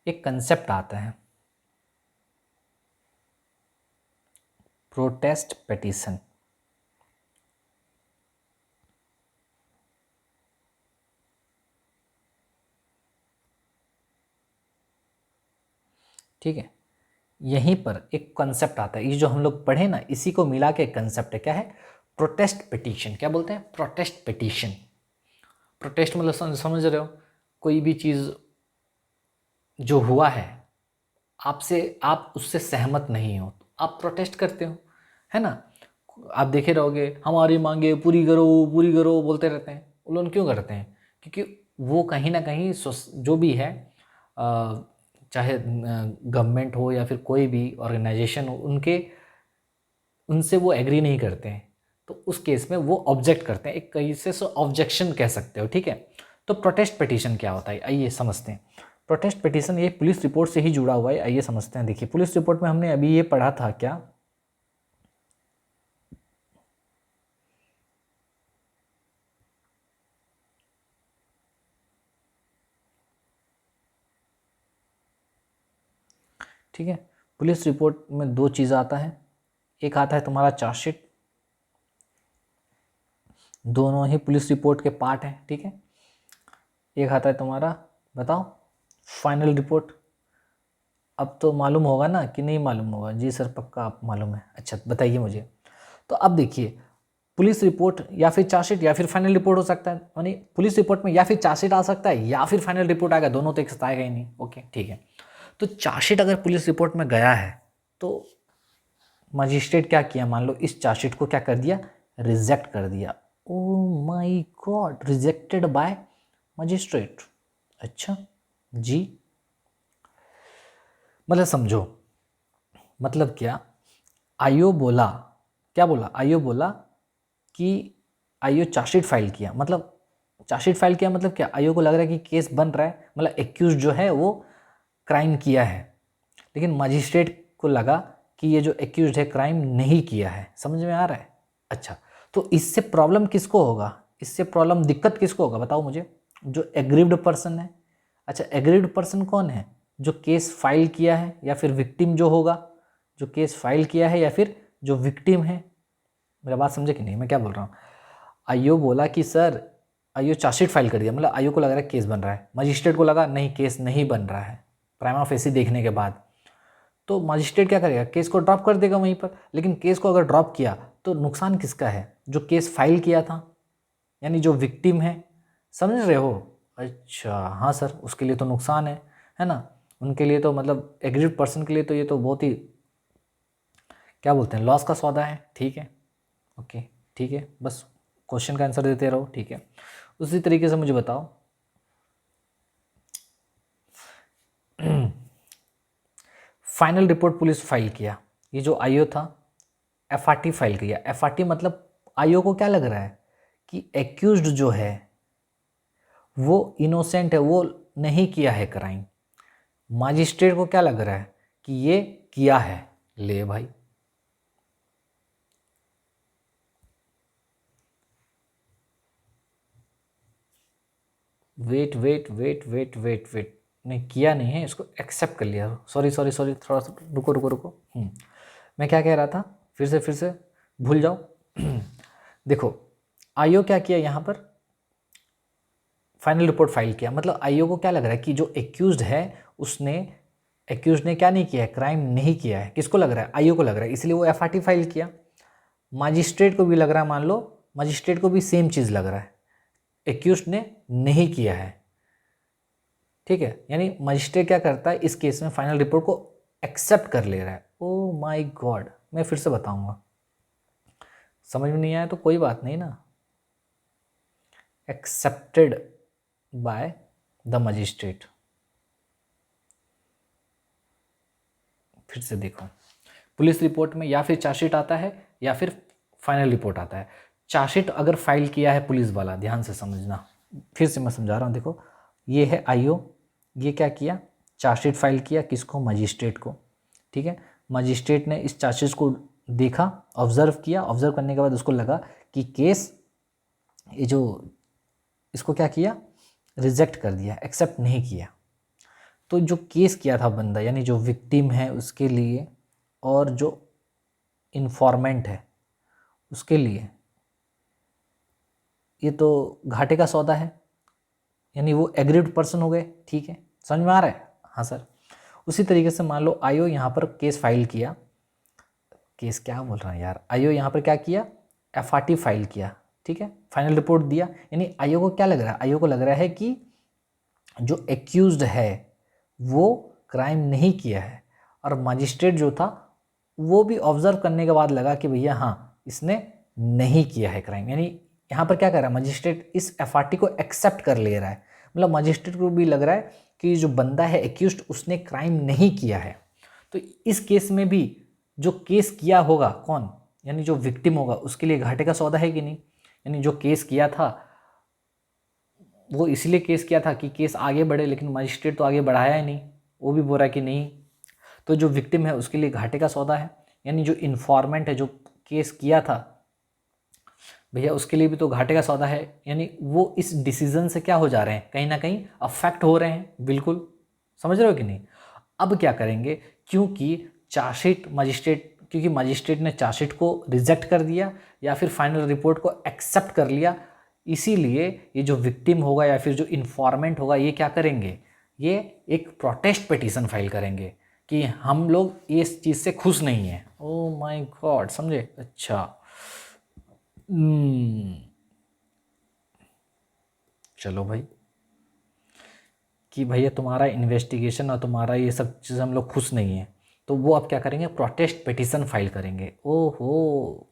एक कंसेप्ट आता है प्रोटेस्ट पिटीशन। ठीक है, यहीं पर एक कंसेप्ट आता है, ये जो हम लोग पढ़े ना इसी को मिला के एक कंसेप्ट है। क्या है? Protest petition. क्या बोलते हैं? Protest petition. प्रोटेस्ट मतलब समझ रहे हो, कोई भी चीज़ जो हुआ है आप उससे सहमत नहीं हो तो आप प्रोटेस्ट करते हो, है ना। आप देखे रहोगे हमारी मांगे पूरी करो बोलते रहते हैं। वो लोग क्यों करते हैं? क्योंकि वो कहीं ना कहीं जो भी है, चाहे गवर्नमेंट हो या फिर कोई भी ऑर्गेनाइजेशन हो, उनसे वो एग्री नहीं करते हैं, तो उस केस में वो ऑब्जेक्ट करते हैं। एक कैसे से ऑब्जेक्शन कह सकते हो, ठीक है। तो प्रोटेस्ट पिटीशन क्या होता है, आइए समझते हैं। प्रोटेस्ट पिटीशन ये पुलिस रिपोर्ट से ही जुड़ा हुआ है, आइए समझते हैं। देखिए, पुलिस रिपोर्ट में हमने अभी ये पढ़ा था क्या, ठीक है। पुलिस रिपोर्ट में दो चीज़ आता है, एक आता है तुम्हारा चार्जशीट, दोनों ही पुलिस रिपोर्ट के पार्ट हैं, ठीक है। एक आता है तुम्हारा, बताओ, फाइनल रिपोर्ट। अब तो मालूम होगा ना कि नहीं मालूम होगा? जी सर पक्का आप मालूम है, अच्छा बताइए मुझे। तो अब देखिए, पुलिस रिपोर्ट या फिर चार्जशीट या फिर फाइनल रिपोर्ट हो सकता है, यानी पुलिस रिपोर्ट में या फिर चार्जशीट आ सकता है या फिर फाइनल रिपोर्ट आएगा, दोनों तो एक साथ आएगा ही नहीं, ओके ठीक है। तो चार्जशीट अगर पुलिस रिपोर्ट में गया है तो मजिस्ट्रेट क्या किया, मान लो इस चार्जशीट को क्या कर दिया, रिजेक्ट कर दिया। ओ my God, rejected by magistrate. अच्छा जी, मतलब समझो, मतलब क्या, आईओ बोला, क्या बोला, आईओ बोला कि आईओ चार्जशीट फाइल किया, मतलब चार्जशीट फाइल किया मतलब क्या, आईओ को लग रहा है कि केस बन रहा है, मतलब एक्यूज जो है वो क्राइम किया है, लेकिन मजिस्ट्रेट को लगा कि ये जो एक्यूज है क्राइम नहीं किया है। समझ में आ रहा है? अच्छा, तो इससे प्रॉब्लम किसको होगा, इससे प्रॉब्लम दिक्कत किसको होगा बताओ मुझे? जो एग्रीव्ड पर्सन है। अच्छा, एग्रीव्ड पर्सन कौन है? जो केस फाइल किया है या फिर विक्टिम जो होगा, जो केस फाइल किया है या फिर जो विक्टिम है। मेरा बात समझे कि नहीं, मैं क्या बोल रहा हूँ? आईओ बोला कि सर, आईओ चार्जशीट फाइल कर दिया, मतलब आईओ को लग रहा है केस बन रहा है, मजिस्ट्रेट को लगा नहीं केस नहीं बन रहा है प्राइमा फेसी देखने के बाद, तो मजिस्ट्रेट क्या करेगा, केस को ड्रॉप कर देगा वहीं पर। लेकिन केस को अगर ड्रॉप किया तो नुकसान किसका है? जो केस फाइल किया था, यानी जो विक्टिम है। समझ रहे हो? अच्छा हाँ सर, उसके लिए तो नुकसान है ना, उनके लिए तो मतलब एग्रीड पर्सन के लिए तो ये तो बहुत ही क्या बोलते हैं, लॉस का सौदा है, ठीक है, ओके ठीक है, बस क्वेश्चन का आंसर देते रहो, ठीक है। उसी तरीके से मुझे बताओ, फाइनल रिपोर्ट पुलिस फाइल किया, ये जो आईओ था FRT फाइल किया। FRT मतलब आईओ को क्या लग रहा है कि एक्यूज्ड जो है वो इनोसेंट है, वो नहीं किया है क्राइम। मजिस्ट्रेट को क्या लग रहा है कि ये किया है। ले भाई, wait wait wait wait wait wait, नहीं किया नहीं है, इसको एक्सेप्ट कर लिया। सॉरी सॉरी सॉरी, थोड़ा सा रुको रुको रुको। मैं क्या कह रहा था, फिर से भूल जाओ। देखो, आईओ क्या किया यहाँ पर, फाइनल रिपोर्ट फाइल किया, मतलब आईओ को क्या लग रहा है कि जो एक्यूज्ड है उसने, एक्यूज्ड ने क्या नहीं किया है, क्राइम नहीं किया है। किसको लग रहा है? आईओ को लग रहा है, इसलिए वो FRT फाइल किया। मजिस्ट्रेट को भी लग रहा है, मान लो मजिस्ट्रेट को भी सेम चीज़ लग रहा है, एक्यूज्ड ने नहीं किया है, ठीक है, यानी मजिस्ट्रेट क्या करता है इस केस में, फाइनल रिपोर्ट को एक्सेप्ट कर ले रहा है। ओ माय गॉड, मैं फिर से बताऊंगा, समझ में नहीं आया तो कोई बात नहीं ना। एक्सेप्टेड बाय द मजिस्ट्रेट, फिर से देखो, पुलिस रिपोर्ट में या फिर चार्जशीट आता है या फिर फाइनल रिपोर्ट आता है। चार्जशीट अगर फाइल किया है पुलिस वाला, ध्यान से समझना, फिर से मैं समझा रहा हूँ, देखो ये है आईओ, ये क्या किया, चार्जशीट फाइल किया, किसको, मजिस्ट्रेट को, ठीक है। मजिस्ट्रेट ने इस चार्जशीट को देखा, ऑब्जर्व किया, ऑब्जर्व करने के बाद उसको लगा कि केस, ये जो इसको क्या किया, रिजेक्ट कर दिया, एक्सेप्ट नहीं किया। तो जो केस किया था बंदा, यानी जो विक्टिम है उसके लिए और जो इन्फॉर्मेंट है उसके लिए, ये तो घाटे का सौदा है, यानी वो एग्रीड पर्सन हो गए, ठीक है, समझ में आ रहा है। हाँ सर, उसी तरीके से मान लो आईओ यहाँ पर केस फाइल किया, केस क्या बोल रहा है यार, आईओ यहाँ पर क्या किया, एफआरटी फाइल किया, ठीक है, फाइनल रिपोर्ट दिया। यानी आईओ को क्या लग रहा है, आईओ को लग रहा है कि जो एक्यूज्ड है वो क्राइम नहीं किया है, और मजिस्ट्रेट जो था वो भी ऑब्जर्व करने के बाद लगा कि भैया हाँ इसने नहीं किया है क्राइम। यानी यहाँ पर क्या कर रहा है, मजिस्ट्रेट इस एफआरटी को एक्सेप्ट कर ले रहा है, मतलब मजिस्ट्रेट को भी लग रहा है कि जो बंदा है एक्यूज्ड उसने क्राइम नहीं किया है। तो इस केस में भी जो केस किया होगा कौन, यानी जो विक्टिम होगा, उसके लिए घाटे का सौदा है कि नहीं। यानी जो केस किया था वो इसलिए केस किया था कि केस आगे बढ़े, लेकिन मजिस्ट्रेट तो आगे बढ़ाया ही नहीं, वो भी बोल रहा है कि नहीं। तो जो विक्टिम है उसके लिए घाटे का सौदा है, यानी जो इन्फॉर्मेंट है जो केस किया था भैया उसके लिए भी तो घाटे का सौदा है। यानी वो इस डिसीजन से क्या हो जा रहे हैं, कहीं ना कहीं अफेक्ट हो रहे हैं, बिल्कुल समझ रहे हो कि नहीं। अब क्या करेंगे, क्योंकि चार्जशीट मजिस्ट्रेट, क्योंकि मजिस्ट्रेट ने चार्जशीट को रिजेक्ट कर दिया या फिर फाइनल रिपोर्ट को एक्सेप्ट कर लिया, इसीलिए ये जो विक्टिम होगा या फिर जो इन्फॉर्मेंट होगा ये क्या करेंगे, ये एक प्रोटेस्ट पिटीशन फाइल करेंगे कि हम लोग इस चीज़ से खुश नहीं हैं। ओ माय गॉड, समझे, अच्छा। चलो भाई, कि भैया तुम्हारा इन्वेस्टिगेशन और तुम्हारा ये सब चीज़ हम लोग खुश नहीं हैं, तो वो अब क्या करेंगे, प्रोटेस्ट पिटीशन फाइल करेंगे। ओहो,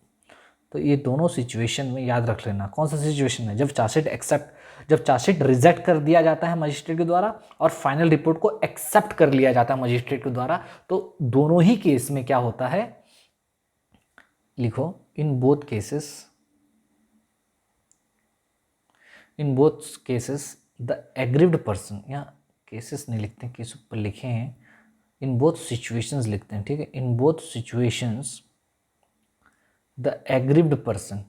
तो ये दोनों सिचुएशन में याद रख लेना, कौन सा सिचुएशन है, जब चार्जशीट रिजेक्ट कर दिया जाता है मजिस्ट्रेट के द्वारा और फाइनल रिपोर्ट को एक्सेप्ट कर लिया जाता है मजिस्ट्रेट के द्वारा, तो दोनों ही केस में क्या होता है, लिखो, in both cases the aggrieved person, यहाँ केसेस नहीं लिखते हैं, केस ऊपर लिखे हैं, इन बोथ सिचुएशंस लिखते हैं, ठीक है, in both situations the aggrieved person,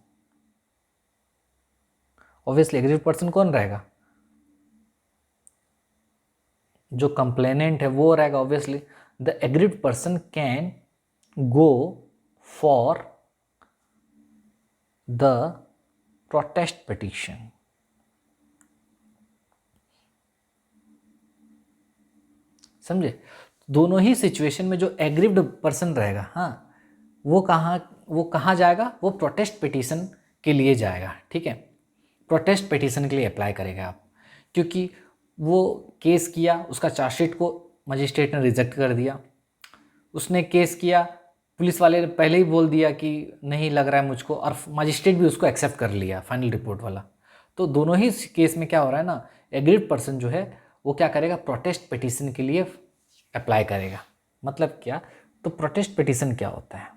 obviously aggrieved person कौन रहेगा, जो कंप्लेनेंट है वो रहेगा obviously. The aggrieved person can go for the protest petition. समझे, दोनों ही सिचुएशन में जो एग्रीव्ड पर्सन रहेगा, हाँ, वो कहाँ जाएगा, वो प्रोटेस्ट पिटीशन के लिए जाएगा, ठीक है, प्रोटेस्ट पिटीशन के लिए अप्लाई करेगा आप, क्योंकि वो केस किया, उसका चार्जशीट को मजिस्ट्रेट ने रिजेक्ट कर दिया, उसने केस किया, पुलिस वाले ने पहले ही बोल दिया कि नहीं लग रहा है मुझको, और मजिस्ट्रेट भी उसको एक्सेप्ट कर लिया फाइनल रिपोर्ट वाला। तो दोनों ही केस में क्या हो रहा है ना, एग्रीड पर्सन जो है वो क्या करेगा, प्रोटेस्ट पिटीशन के लिए अप्लाई करेगा। मतलब क्या, तो प्रोटेस्ट पिटीशन क्या होता है,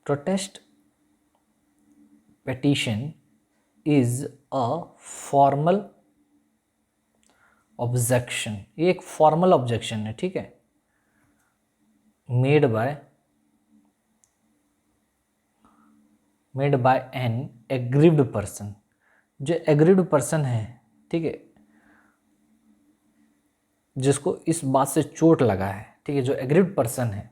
protest petition is a formal objection, ये एक फॉर्मल ऑब्जेक्शन है, ठीक है, made by an aggrieved person, जो एग्रीव्ड पर्सन है, ठीक है, जिसको इस बात से चोट लगा है, ठीक है, जो एग्रीव्ड पर्सन है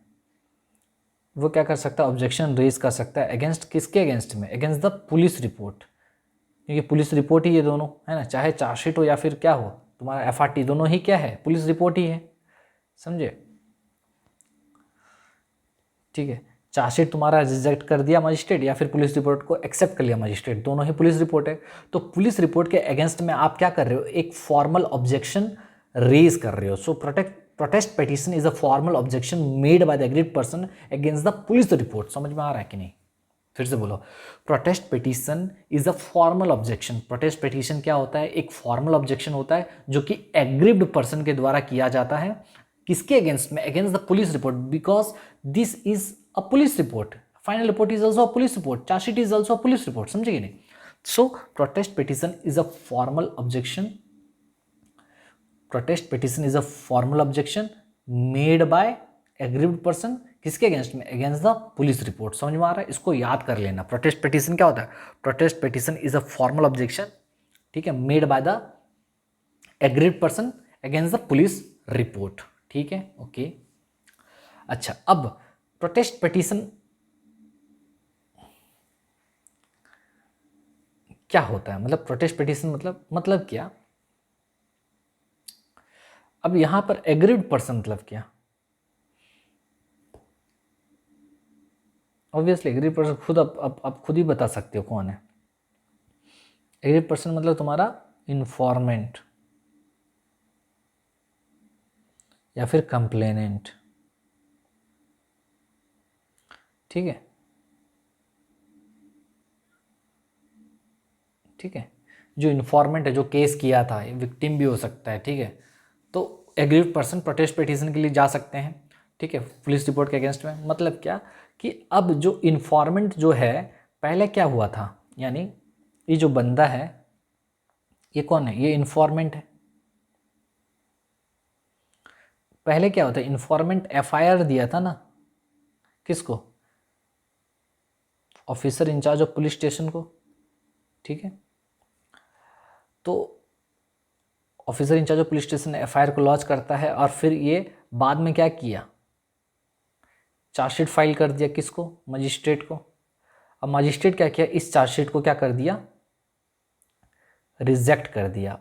वो क्या कर सकता है, ऑब्जेक्शन रेज कर सकता है अगेंस्ट, किसके अगेंस्ट में, अगेंस्ट द पुलिस रिपोर्ट, क्योंकि पुलिस रिपोर्ट ही ये दोनों है ना, चाहे चार्जशीट हो या फिर क्या हो तुम्हारा एफआरटी, दोनों ही क्या है, पुलिस रिपोर्ट ही है, समझे, ठीक है। चार्जशीट तुम्हारा रिजेक्ट कर दिया मजिस्ट्रेट या फिर पुलिस रिपोर्ट को एक्सेप्ट कर लिया मजिस्ट्रेट, दोनों ही पुलिस रिपोर्ट है। तो पुलिस रिपोर्ट के अगेंस्ट में आप क्या कर रहे हो, एक फॉर्मल ऑब्जेक्शन रेज कर रहे हो। So protest petition is a formal objection made by the aggrieved person against the police report. समझ में आ रहा है कि नहीं? फिर से बोलो, protest petition is a formal objection. Protest petition क्या होता है, एक फॉर्मल ऑब्जेक्शन होता है जो कि एग्रीव्ड पर्सन के द्वारा किया जाता है। किसके अगेंस्ट में? Against the police report, because this is a police report. Final report is also a police report, chargesheet is also a police report. समझे कि नहीं? So protest petition is a formal objection. Protest petition is a formal objection made by aggrieved person. किसके against में? Against the police report. समझ में आ रहा है? इसको याद कर लेना। प्रोटेस्ट पिटीशन क्या होता है? Protest petition is a formal objection, ठीक है, made by the aggrieved person against the police report. ठीक है, ओके। अच्छा, अब प्रोटेस्ट पिटीशन क्या होता है, मतलब प्रोटेस्ट पिटीशन मतलब क्या? अब यहां पर एग्रीव्ड पर्सन मतलब क्या? ऑब्वियसली एग्रीव्ड पर्सन खुद आप खुद ही बता सकते हो कौन है। एग्रीव्ड पर्सन मतलब तुम्हारा इन्फॉर्मेंट या फिर कंप्लेनेंट, ठीक है, ठीक है। जो इन्फॉर्मेंट है, जो केस किया था, विक्टिम भी हो सकता है, ठीक है। तो एग्रीव्ड पर्सन प्रोटेस्ट पिटीशन के लिए जा सकते हैं, ठीक है, पुलिस रिपोर्ट के अगेंस्ट में। मतलब क्या कि अब जो इन्फॉर्मेंट जो है, पहले क्या हुआ था, यानी ये जो बंदा है, ये कौन है? ये इन्फॉर्मेंट है। पहले क्या होता है, इन्फॉर्मेंट एफआईआर दिया था ना, किसको? Officer in charge of police station को, ठीक है। तो officer in charge of police station FIR को लॉन्च करता है और फिर ये बाद में क्या किया, चार्जशीट फाइल कर दिया। किसको? मजिस्ट्रेट को। अब मजिस्ट्रेट क्या किया, इस चार्जशीट को क्या कर दिया, रिजेक्ट कर दिया,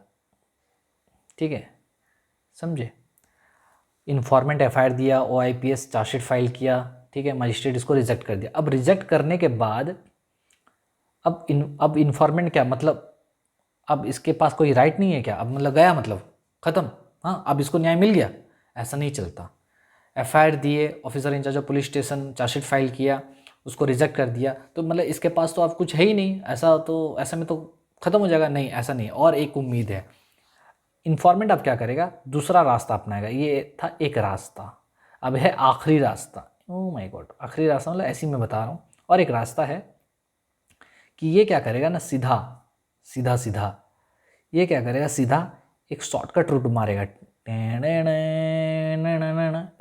ठीक है, समझे। इन्फॉर्मेंट एफआईआर दिया, ओआईपीएस चार्जशीट फाइल किया, ठीक है, मजिस्ट्रेट इसको रिजेक्ट कर दिया। अब रिजेक्ट करने के बाद अब इन्फॉर्मेंट क्या मतलब, अब इसके पास कोई राइट नहीं है क्या? अब मतलब गया, मतलब खत्म, हाँ, अब इसको न्याय मिल गया? ऐसा नहीं चलता। एफआईआर दिए, officer in charge of police station chargesheet file किया, उसको रिजेक्ट कर दिया, तो मतलब इसके पास तो अब कुछ है ही नहीं, ऐसा तो ऐसे में तो खत्म हो जाएगा। नहीं, ऐसा नहीं, और एक उम्मीद है। इन्फॉर्मेंट अब क्या करेगा, दूसरा रास्ता अपनाएगा। ये था एक रास्ता, अब है आखिरी रास्ता। ओह माय गॉड, आखिरी रास्ता मतलब ऐसी मैं बता रहा हूँ। और एक रास्ता है कि ये क्या करेगा ना, सीधा सीधा सीधा ये क्या करेगा, सीधा एक शॉर्टकट रूट मारेगा,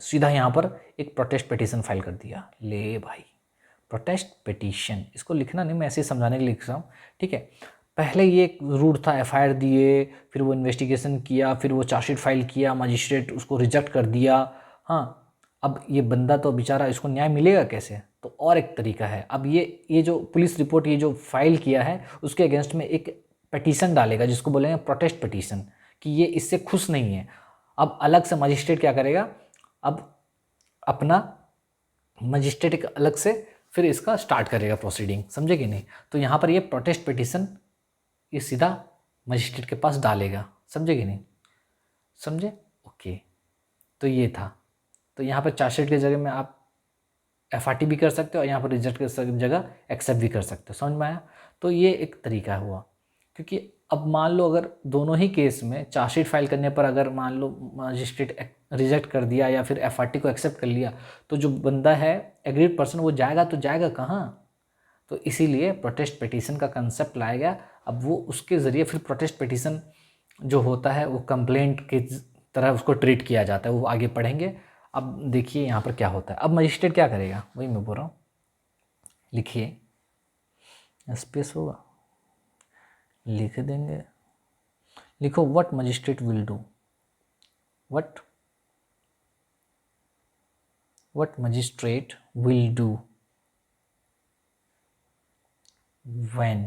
सीधा यहाँ पर एक प्रोटेस्ट पिटीशन फाइल कर दिया। ले भाई, प्रोटेस्ट पिटीशन, इसको लिखना नहीं, मैं ऐसे ही समझाने के लिए लिख रहा हूँ, ठीक है। पहले ये एक रूट था, एफआईआर दिए, फिर वो इन्वेस्टिगेशन किया, फिर वो चार्जशीट फाइल किया, मजिस्ट्रेट उसको रिजेक्ट कर दिया। हाँ, अब ये बंदा तो बेचारा, इसको न्याय मिलेगा कैसे? तो और एक तरीका है। अब ये जो पुलिस रिपोर्ट ये जो फाइल किया है, उसके अगेंस्ट में एक पिटीशन डालेगा, जिसको बोलेंगे प्रोटेस्ट पिटीशन, कि ये इससे खुश नहीं है। अब अलग से मजिस्ट्रेट क्या करेगा, अब अपना मजिस्ट्रेट एक अलग से फिर इसका स्टार्ट करेगा प्रोसीडिंग। समझे कि नहीं? तो यहाँ पर ये प्रोटेस्ट पिटीशन ये सीधा मजिस्ट्रेट के पास डालेगा। समझे कि नहीं? समझे? ओके, तो ये था। तो यहाँ पर चार्जशीट की जगह में आप एफआरटी भी कर सकते हो, और यहाँ पर रिजेक्ट की जगह एक्सेप्ट भी कर सकते हो। समझ में आया? तो ये एक तरीका हुआ। क्योंकि अब मान लो अगर दोनों ही केस में चार्जशीट फाइल करने पर अगर मान लो मजिस्ट्रेट रिजेक्ट कर दिया या फिर एफआरटी को एक्सेप्ट कर लिया, तो जो बंदा है एग्रीड पर्सन, वो जाएगा तो जाएगा कहाँ? तो इसीलिए प्रोटेस्ट पिटीशन का कंसेप्ट लाया गया। अब वो उसके ज़रिए फिर प्रोटेस्ट पिटीशन जो होता है वो कंप्लेंट की तरह उसको ट्रीट किया जाता है। वो आगे पढ़ेंगे। अब देखिए यहाँ पर क्या होता है। अब मजिस्ट्रेट क्या करेगा, वही मैं बोल रहा हूँ, लिखिए, स्पेस होगा, लिख देंगे, लिखो, what magistrate will do, what magistrate will do when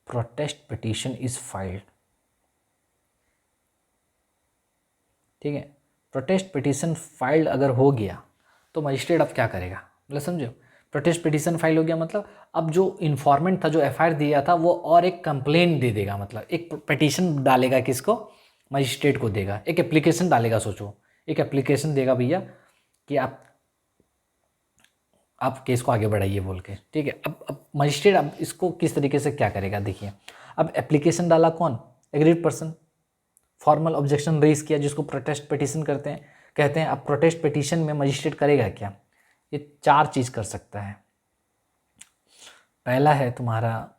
protest petition is filed। ठीक है, प्रोटेस्ट पिटीशन फाइल्ड अगर हो गया तो मजिस्ट्रेट अब क्या करेगा, मतलब समझो, प्रोटेस्ट पिटीशन फाइल हो गया, मतलब अब जो इन्फॉर्मेंट था जो एफआईआर दिया था वो और एक कंप्लेंट दे देगा, मतलब एक पिटीशन डालेगा, किसको, मजिस्ट्रेट को देगा, एक एप्लीकेशन डालेगा, सोचो एक एप्लीकेशन देगा भैया कि आप केस को आगे बढ़ाइए बोल के, ठीक है। अब मजिस्ट्रेट अब इसको किस तरीके से क्या करेगा, देखिए, अब एप्लीकेशन डाला कौन, aggrieved person, formal objection raise किया जिसको प्रोटेस्ट पिटीशन कहते हैं। अब प्रोटेस्ट पिटीशन में मजिस्ट्रेट करेगा क्या, ये 4 चीज़ कर सकता है। पहला है तुम्हारा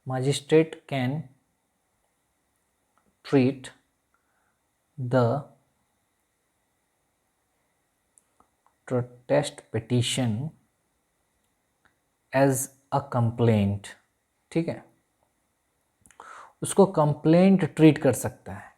magistrate can treat the protest petition as a complaint, ठीक है, उसको कंप्लेंट ट्रीट कर सकता है।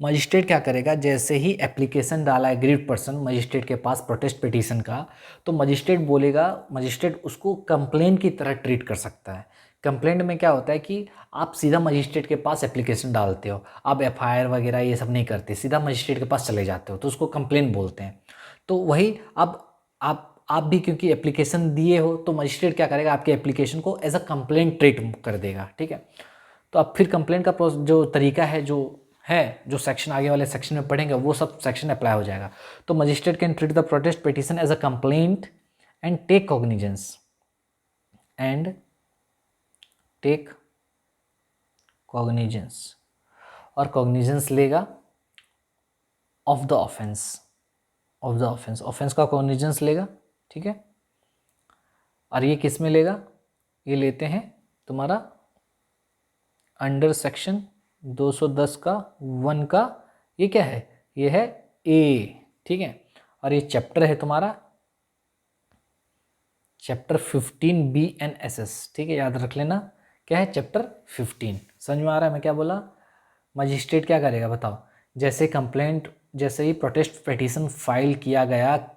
मजिस्ट्रेट क्या करेगा, जैसे ही एप्लीकेशन डाला एग्रीड पर्सन मजिस्ट्रेट के पास प्रोटेस्ट पिटीशन का, तो मजिस्ट्रेट बोलेगा, मजिस्ट्रेट उसको कंप्लेंट की तरह ट्रीट कर सकता है। कंप्लेंट में क्या होता है कि आप सीधा मजिस्ट्रेट के पास एप्लीकेशन डालते हो, आप एफआईआर वगैरह ये सब नहीं करते, सीधा मजिस्ट्रेट के पास चले जाते हो, तो उसको कंप्लेंट बोलते हैं। तो वही अब आप भी क्योंकि एप्लीकेशन दिए हो, तो मजिस्ट्रेट क्या करेगा, आपके एप्लीकेशन को एज अ कंप्लेंट ट्रीट कर देगा, ठीक है। तो अब फिर कंप्लेंट का जो तरीका है, जो सेक्शन आगे वाले सेक्शन में पढ़ेंगे, वो सब सेक्शन अप्लाई हो जाएगा। तो magistrate can treat the protest petition as a complaint and take cognizance और कॉग्निजेंस लेगा ऑफ द ऑफेंस का कॉग्निजेंस लेगा, ठीक है। और ये किस में लेगा, ये लेते हैं तुम्हारा अंडर सेक्शन 210 का 1 का, ये क्या है, ये है ए, ठीक है। और ये चैप्टर है तुम्हारा चैप्टर 15 BNSS, ठीक है, याद रख लेना क्या है, चैप्टर 15। समझ में आ रहा है मैं क्या बोला। मजिस्ट्रेट क्या करेगा बताओ, जैसे ही प्रोटेस्ट पिटीशन फाइल किया गया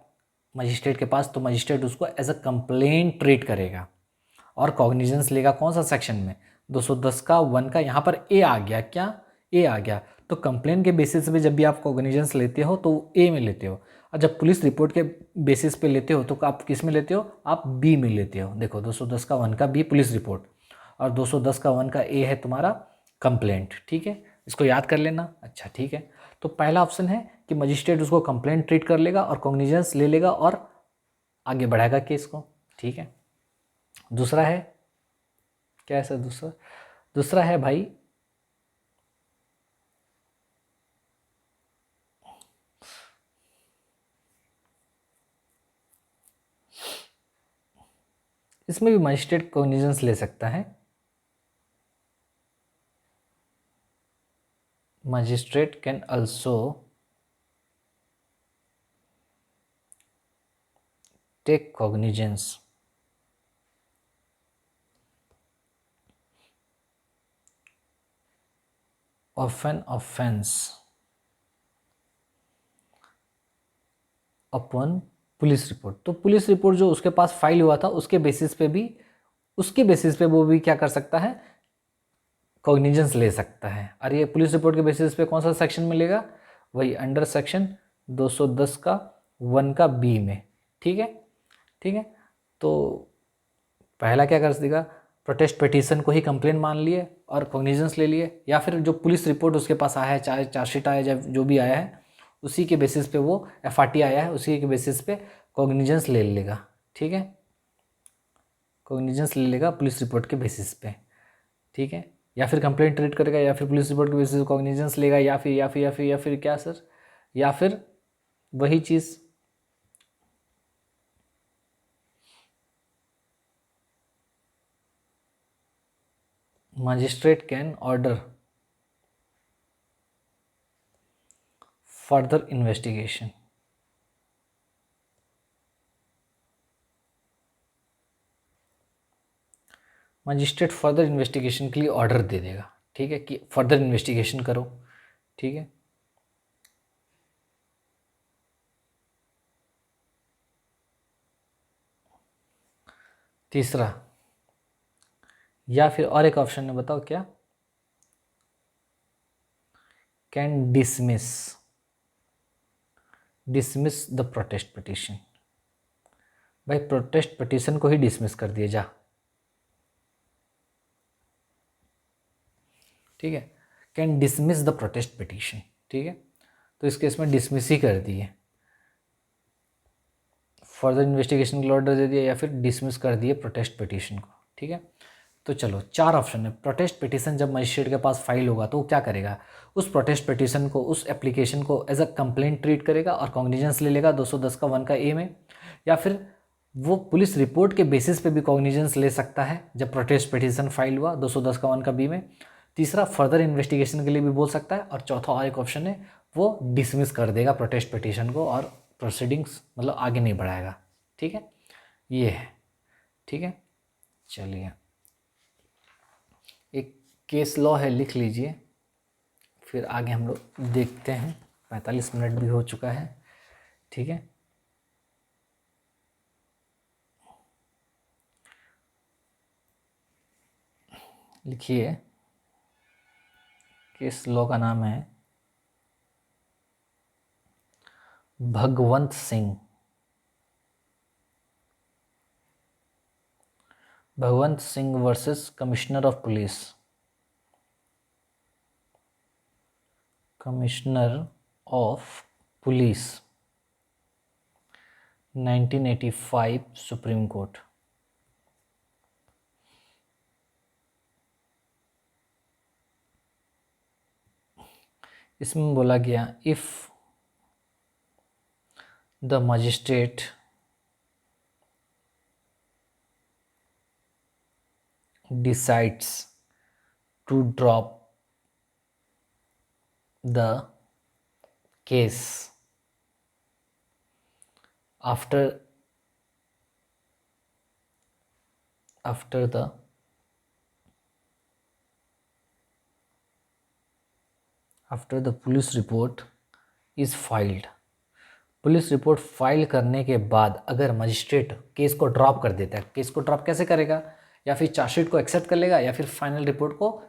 मजिस्ट्रेट के पास, तो मजिस्ट्रेट उसको एज अ कंप्लेंट ट्रीट करेगा और कॉग्निजेंस लेगा कौन सा सेक्शन में, 210 का 1 का। यहाँ पर ए आ गया, क्या, ए आ गया। तो कंप्लेंट के बेसिस पे जब भी आप कॉग्निजेंस लेते हो तो ए में लेते हो, और जब पुलिस रिपोर्ट के बेसिस पे लेते हो तो आप किस में लेते हो, आप बी में लेते हो। देखो 210 का 1 का बी पुलिस रिपोर्ट, और 210 का 1 का ए है तुम्हारा कंप्लेंट, ठीक है। इसको याद कर लेना, अच्छा ठीक है। तो पहला ऑप्शन है कि मजिस्ट्रेट उसको कंप्लेंट ट्रीट कर लेगा और कॉग्निजेंस ले लेगा और आगे बढ़ाएगा केस को, ठीक है। दूसरा है क्या है सर, दूसरा है भाई इसमें भी मजिस्ट्रेट कॉग्निजेंस ले सकता है। Magistrate can also take cognizance of an offense upon police report. तो पुलिस रिपोर्ट जो उसके पास फाइल हुआ था उसके बेसिस पे वो भी क्या कर सकता है, कॉग्निजेंस ले सकता है। और ये पुलिस रिपोर्ट के बेसिस पे कौन सा सेक्शन मिलेगा, वही अंडर सेक्शन 210 का 1 का बी में, ठीक है, ठीक है। तो पहला क्या कर देगा, प्रोटेस्ट पिटीशन को ही कंप्लेन मान लिए और कॉग्निजेंस ले लिए, या फिर जो पुलिस रिपोर्ट उसके पास आया है, चाहे चार्जशीट आया है, जो भी आया है, उसी के बेसिस पे वो एफआरटी आया है, उसी के बेसिस पे कॉग्निजेंस ले लेगा, ठीक है, कॉग्निजेंस ले लेगा पुलिस रिपोर्ट के बेसिस पे, ठीक है। या फिर कंप्लेंट ट्रीट करेगा, या फिर पुलिस रिपोर्ट के बेसिस पे कॉग्निजेंस लेगा, या फिर क्या सर, या फिर वही चीज़ magistrate can order further investigation. Magistrate further investigation के लिए ऑर्डर दे देगा, ठीक है, कि फर्दर इन्वेस्टिगेशन करो, ठीक है। तीसरा, या फिर और एक ऑप्शन है, बताओ क्या, can dismiss the protest petition. भाई प्रोटेस्ट पिटीशन को ही डिसमिस कर दिया जा, ठीक है। Can dismiss the protest petition, ठीक है। तो इस केस में डिसमिस ही कर दिए, फर्दर इन्वेस्टिगेशन के लिए ऑर्डर दे दिया या फिर डिसमिस कर दिए प्रोटेस्ट पिटीशन को, ठीक है। तो चलो 4 ऑप्शन है। प्रोटेस्ट पिटीशन जब मजिस्ट्रेट के पास फाइल होगा तो वो क्या करेगा, उस प्रोटेस्ट पिटीशन को, उस एप्लीकेशन को एज अ कंप्लेंट ट्रीट करेगा और कॉग्निजेंस ले लेगा 210 का 1 का ए में, या फिर वो पुलिस रिपोर्ट के बेसिस पे भी कॉग्निजेंस ले सकता है जब प्रोटेस्ट पिटीशन फाइल हुआ 210 का 1 का बी में। तीसरा फर्दर इन्वेस्टिगेशन के लिए भी बोल सकता है, और चौथा और एक ऑप्शन है वो डिसमिस कर देगा प्रोटेस्ट पिटीशन को और प्रोसीडिंग्स मतलब आगे नहीं बढ़ाएगा, ठीक है। ये है, ठीक है। चलिए एक केस लॉ है, लिख लीजिए, फिर आगे हम लोग देखते हैं। 45 मिनट भी हो चुका है, ठीक है। लिखिए, केस लॉ का नाम है Bhagwant Singh. Bhagwant Singh versus commissioner of police, commissioner of police 1985 supreme court. इसमें बोला गया if the magistrate decides to drop the case after the police report is filed. Police report file करने के बाद अगर मजिस्ट्रेट केस को ड्रॉप कर देता है, केस को ड्रॉप कैसे करेगा, या फिर चार्जशीट को एक्सेप्ट कर लेगा या फिर फाइनल रिपोर्ट को,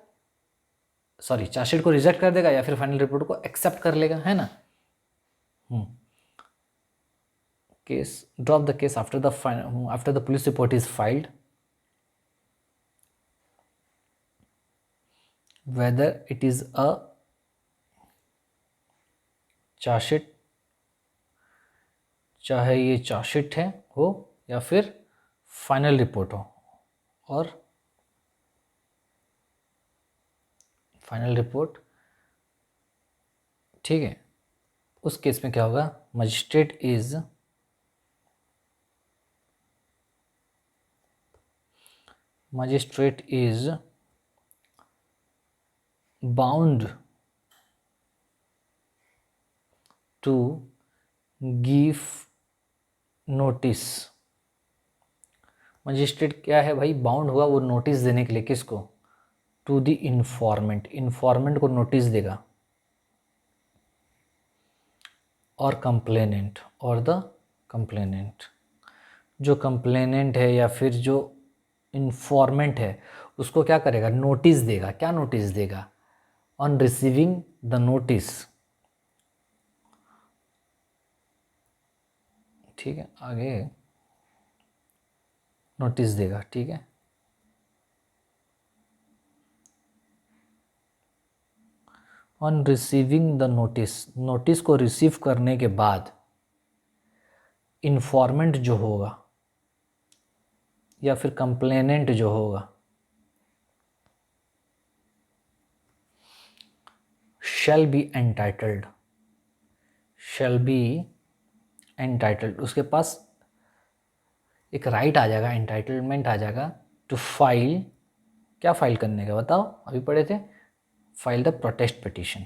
सॉरी चार्जशीट को रिजेक्ट कर देगा या फिर फाइनल रिपोर्ट को एक्सेप्ट कर लेगा, है ना। Case drop the case after the police report is filed whether it is a chargesheet, चाहे ये चार्जशीट है हो या फिर फाइनल रिपोर्ट हो, और फाइनल रिपोर्ट, ठीक है। उस केस में क्या होगा, magistrate is bound to give notice. Magistrate क्या है भाई, बाउंड हुआ वो नोटिस देने के लिए, किसको, टू द इन्फॉर्मेंट, इन्फॉर्मेंट को नोटिस देगा, और कंप्लेनेंट, और द कंप्लेनेंट, जो कंप्लेनेंट है या फिर जो इन्फॉर्मेंट है उसको क्या करेगा, नोटिस देगा। क्या नोटिस देगा, ऑन रिसीविंग द नोटिस, ठीक है। आगे नोटिस देगा, ठीक है। On receiving the notice, notice को रिसीव करने के बाद इन्फॉर्मेंट जो होगा या फिर कंप्लेनेंट जो होगा शैल बी एंटाइटल्ड, उसके पास एक राइट आ जाएगा, एंटाइटलमेंट आ जाएगा टू फाइल, क्या फाइल करने का बताओ, अभी पढ़े थे, फाइल द प्रोटेस्ट पिटीशन,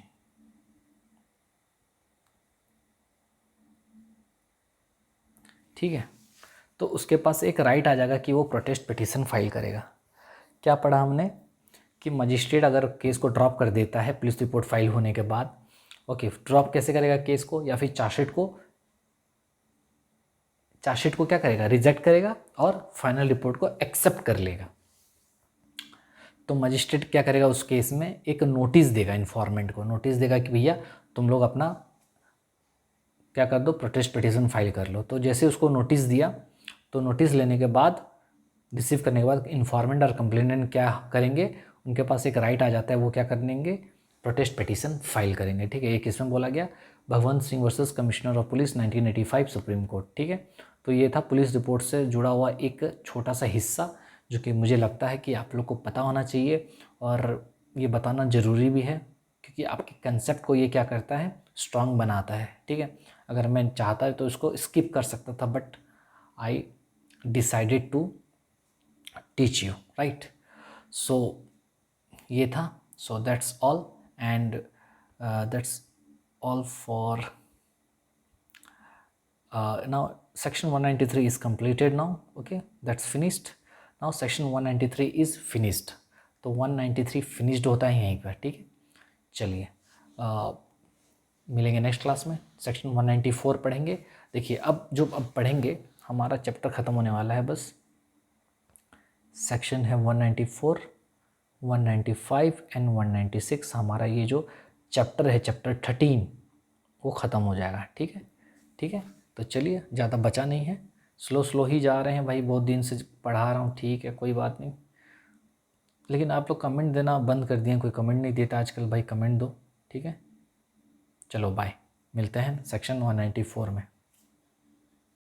ठीक है। तो उसके पास एक राइट आ जाएगा कि वो प्रोटेस्ट पिटीशन फाइल करेगा। क्या पढ़ा हमने कि मजिस्ट्रेट अगर केस को ड्रॉप कर देता है पुलिस रिपोर्ट फाइल होने के बाद, ओके, ड्रॉप कैसे करेगा केस को, या फिर चार्जशीट को क्या करेगा, रिजेक्ट करेगा और फाइनल रिपोर्ट को एक्सेप्ट कर लेगा। तो मजिस्ट्रेट क्या करेगा उस केस में, एक नोटिस देगा इन्फॉर्मेंट को, नोटिस देगा कि भैया तुम लोग अपना क्या कर दो, प्रोटेस्ट पिटीशन फाइल कर लो। तो जैसे उसको नोटिस दिया, तो नोटिस लेने के बाद, रिसीव करने के बाद इन्फॉर्मेंट और कंप्लेनेंट क्या करेंगे, उनके पास एक राइट आ जाता है, वो क्या करेंगे, प्रोटेस्ट पिटीशन फाइल करेंगे। ठीक है, एक इसमें बोला गया Bhagwant Singh versus commissioner of police 1985 supreme court. ठीक है, तो ये था पुलिस रिपोर्ट से जुड़ा हुआ एक छोटा सा हिस्सा, जो कि मुझे लगता है कि आप लोग को पता होना चाहिए और ये बताना ज़रूरी भी है, क्योंकि आपके कंसेप्ट को ये क्या करता है, स्ट्रांग बनाता है। ठीक है, अगर मैं चाहता तो इसको स्किप कर सकता था, but I decided to teach you, right. So ये था, so that's all, and that's all for now section 193 is completed now. Okay, that's finished. Now section 193 is finished. तो 193 फिनिश्ड होता है यहीं पर। ठीक है, चलिए मिलेंगे नेक्स्ट क्लास में, सेक्शन 194 पढ़ेंगे। देखिए अब पढ़ेंगे, हमारा चैप्टर ख़त्म होने वाला है, बस सेक्शन है 194, 195 एंड 196। हमारा ये जो चैप्टर है, चैप्टर 13, वो ख़त्म हो जाएगा। ठीक है, ठीक है, तो चलिए, ज़्यादा बचा नहीं है, स्लो ही जा रहे हैं भाई, बहुत दिन से पढ़ा रहा हूँ। ठीक है, कोई बात नहीं, लेकिन आप लोग कमेंट देना बंद कर दिए, कोई कमेंट नहीं देता आजकल भाई, कमेंट दो। ठीक है, चलो बाय, मिलते हैं सेक्शन 194 में।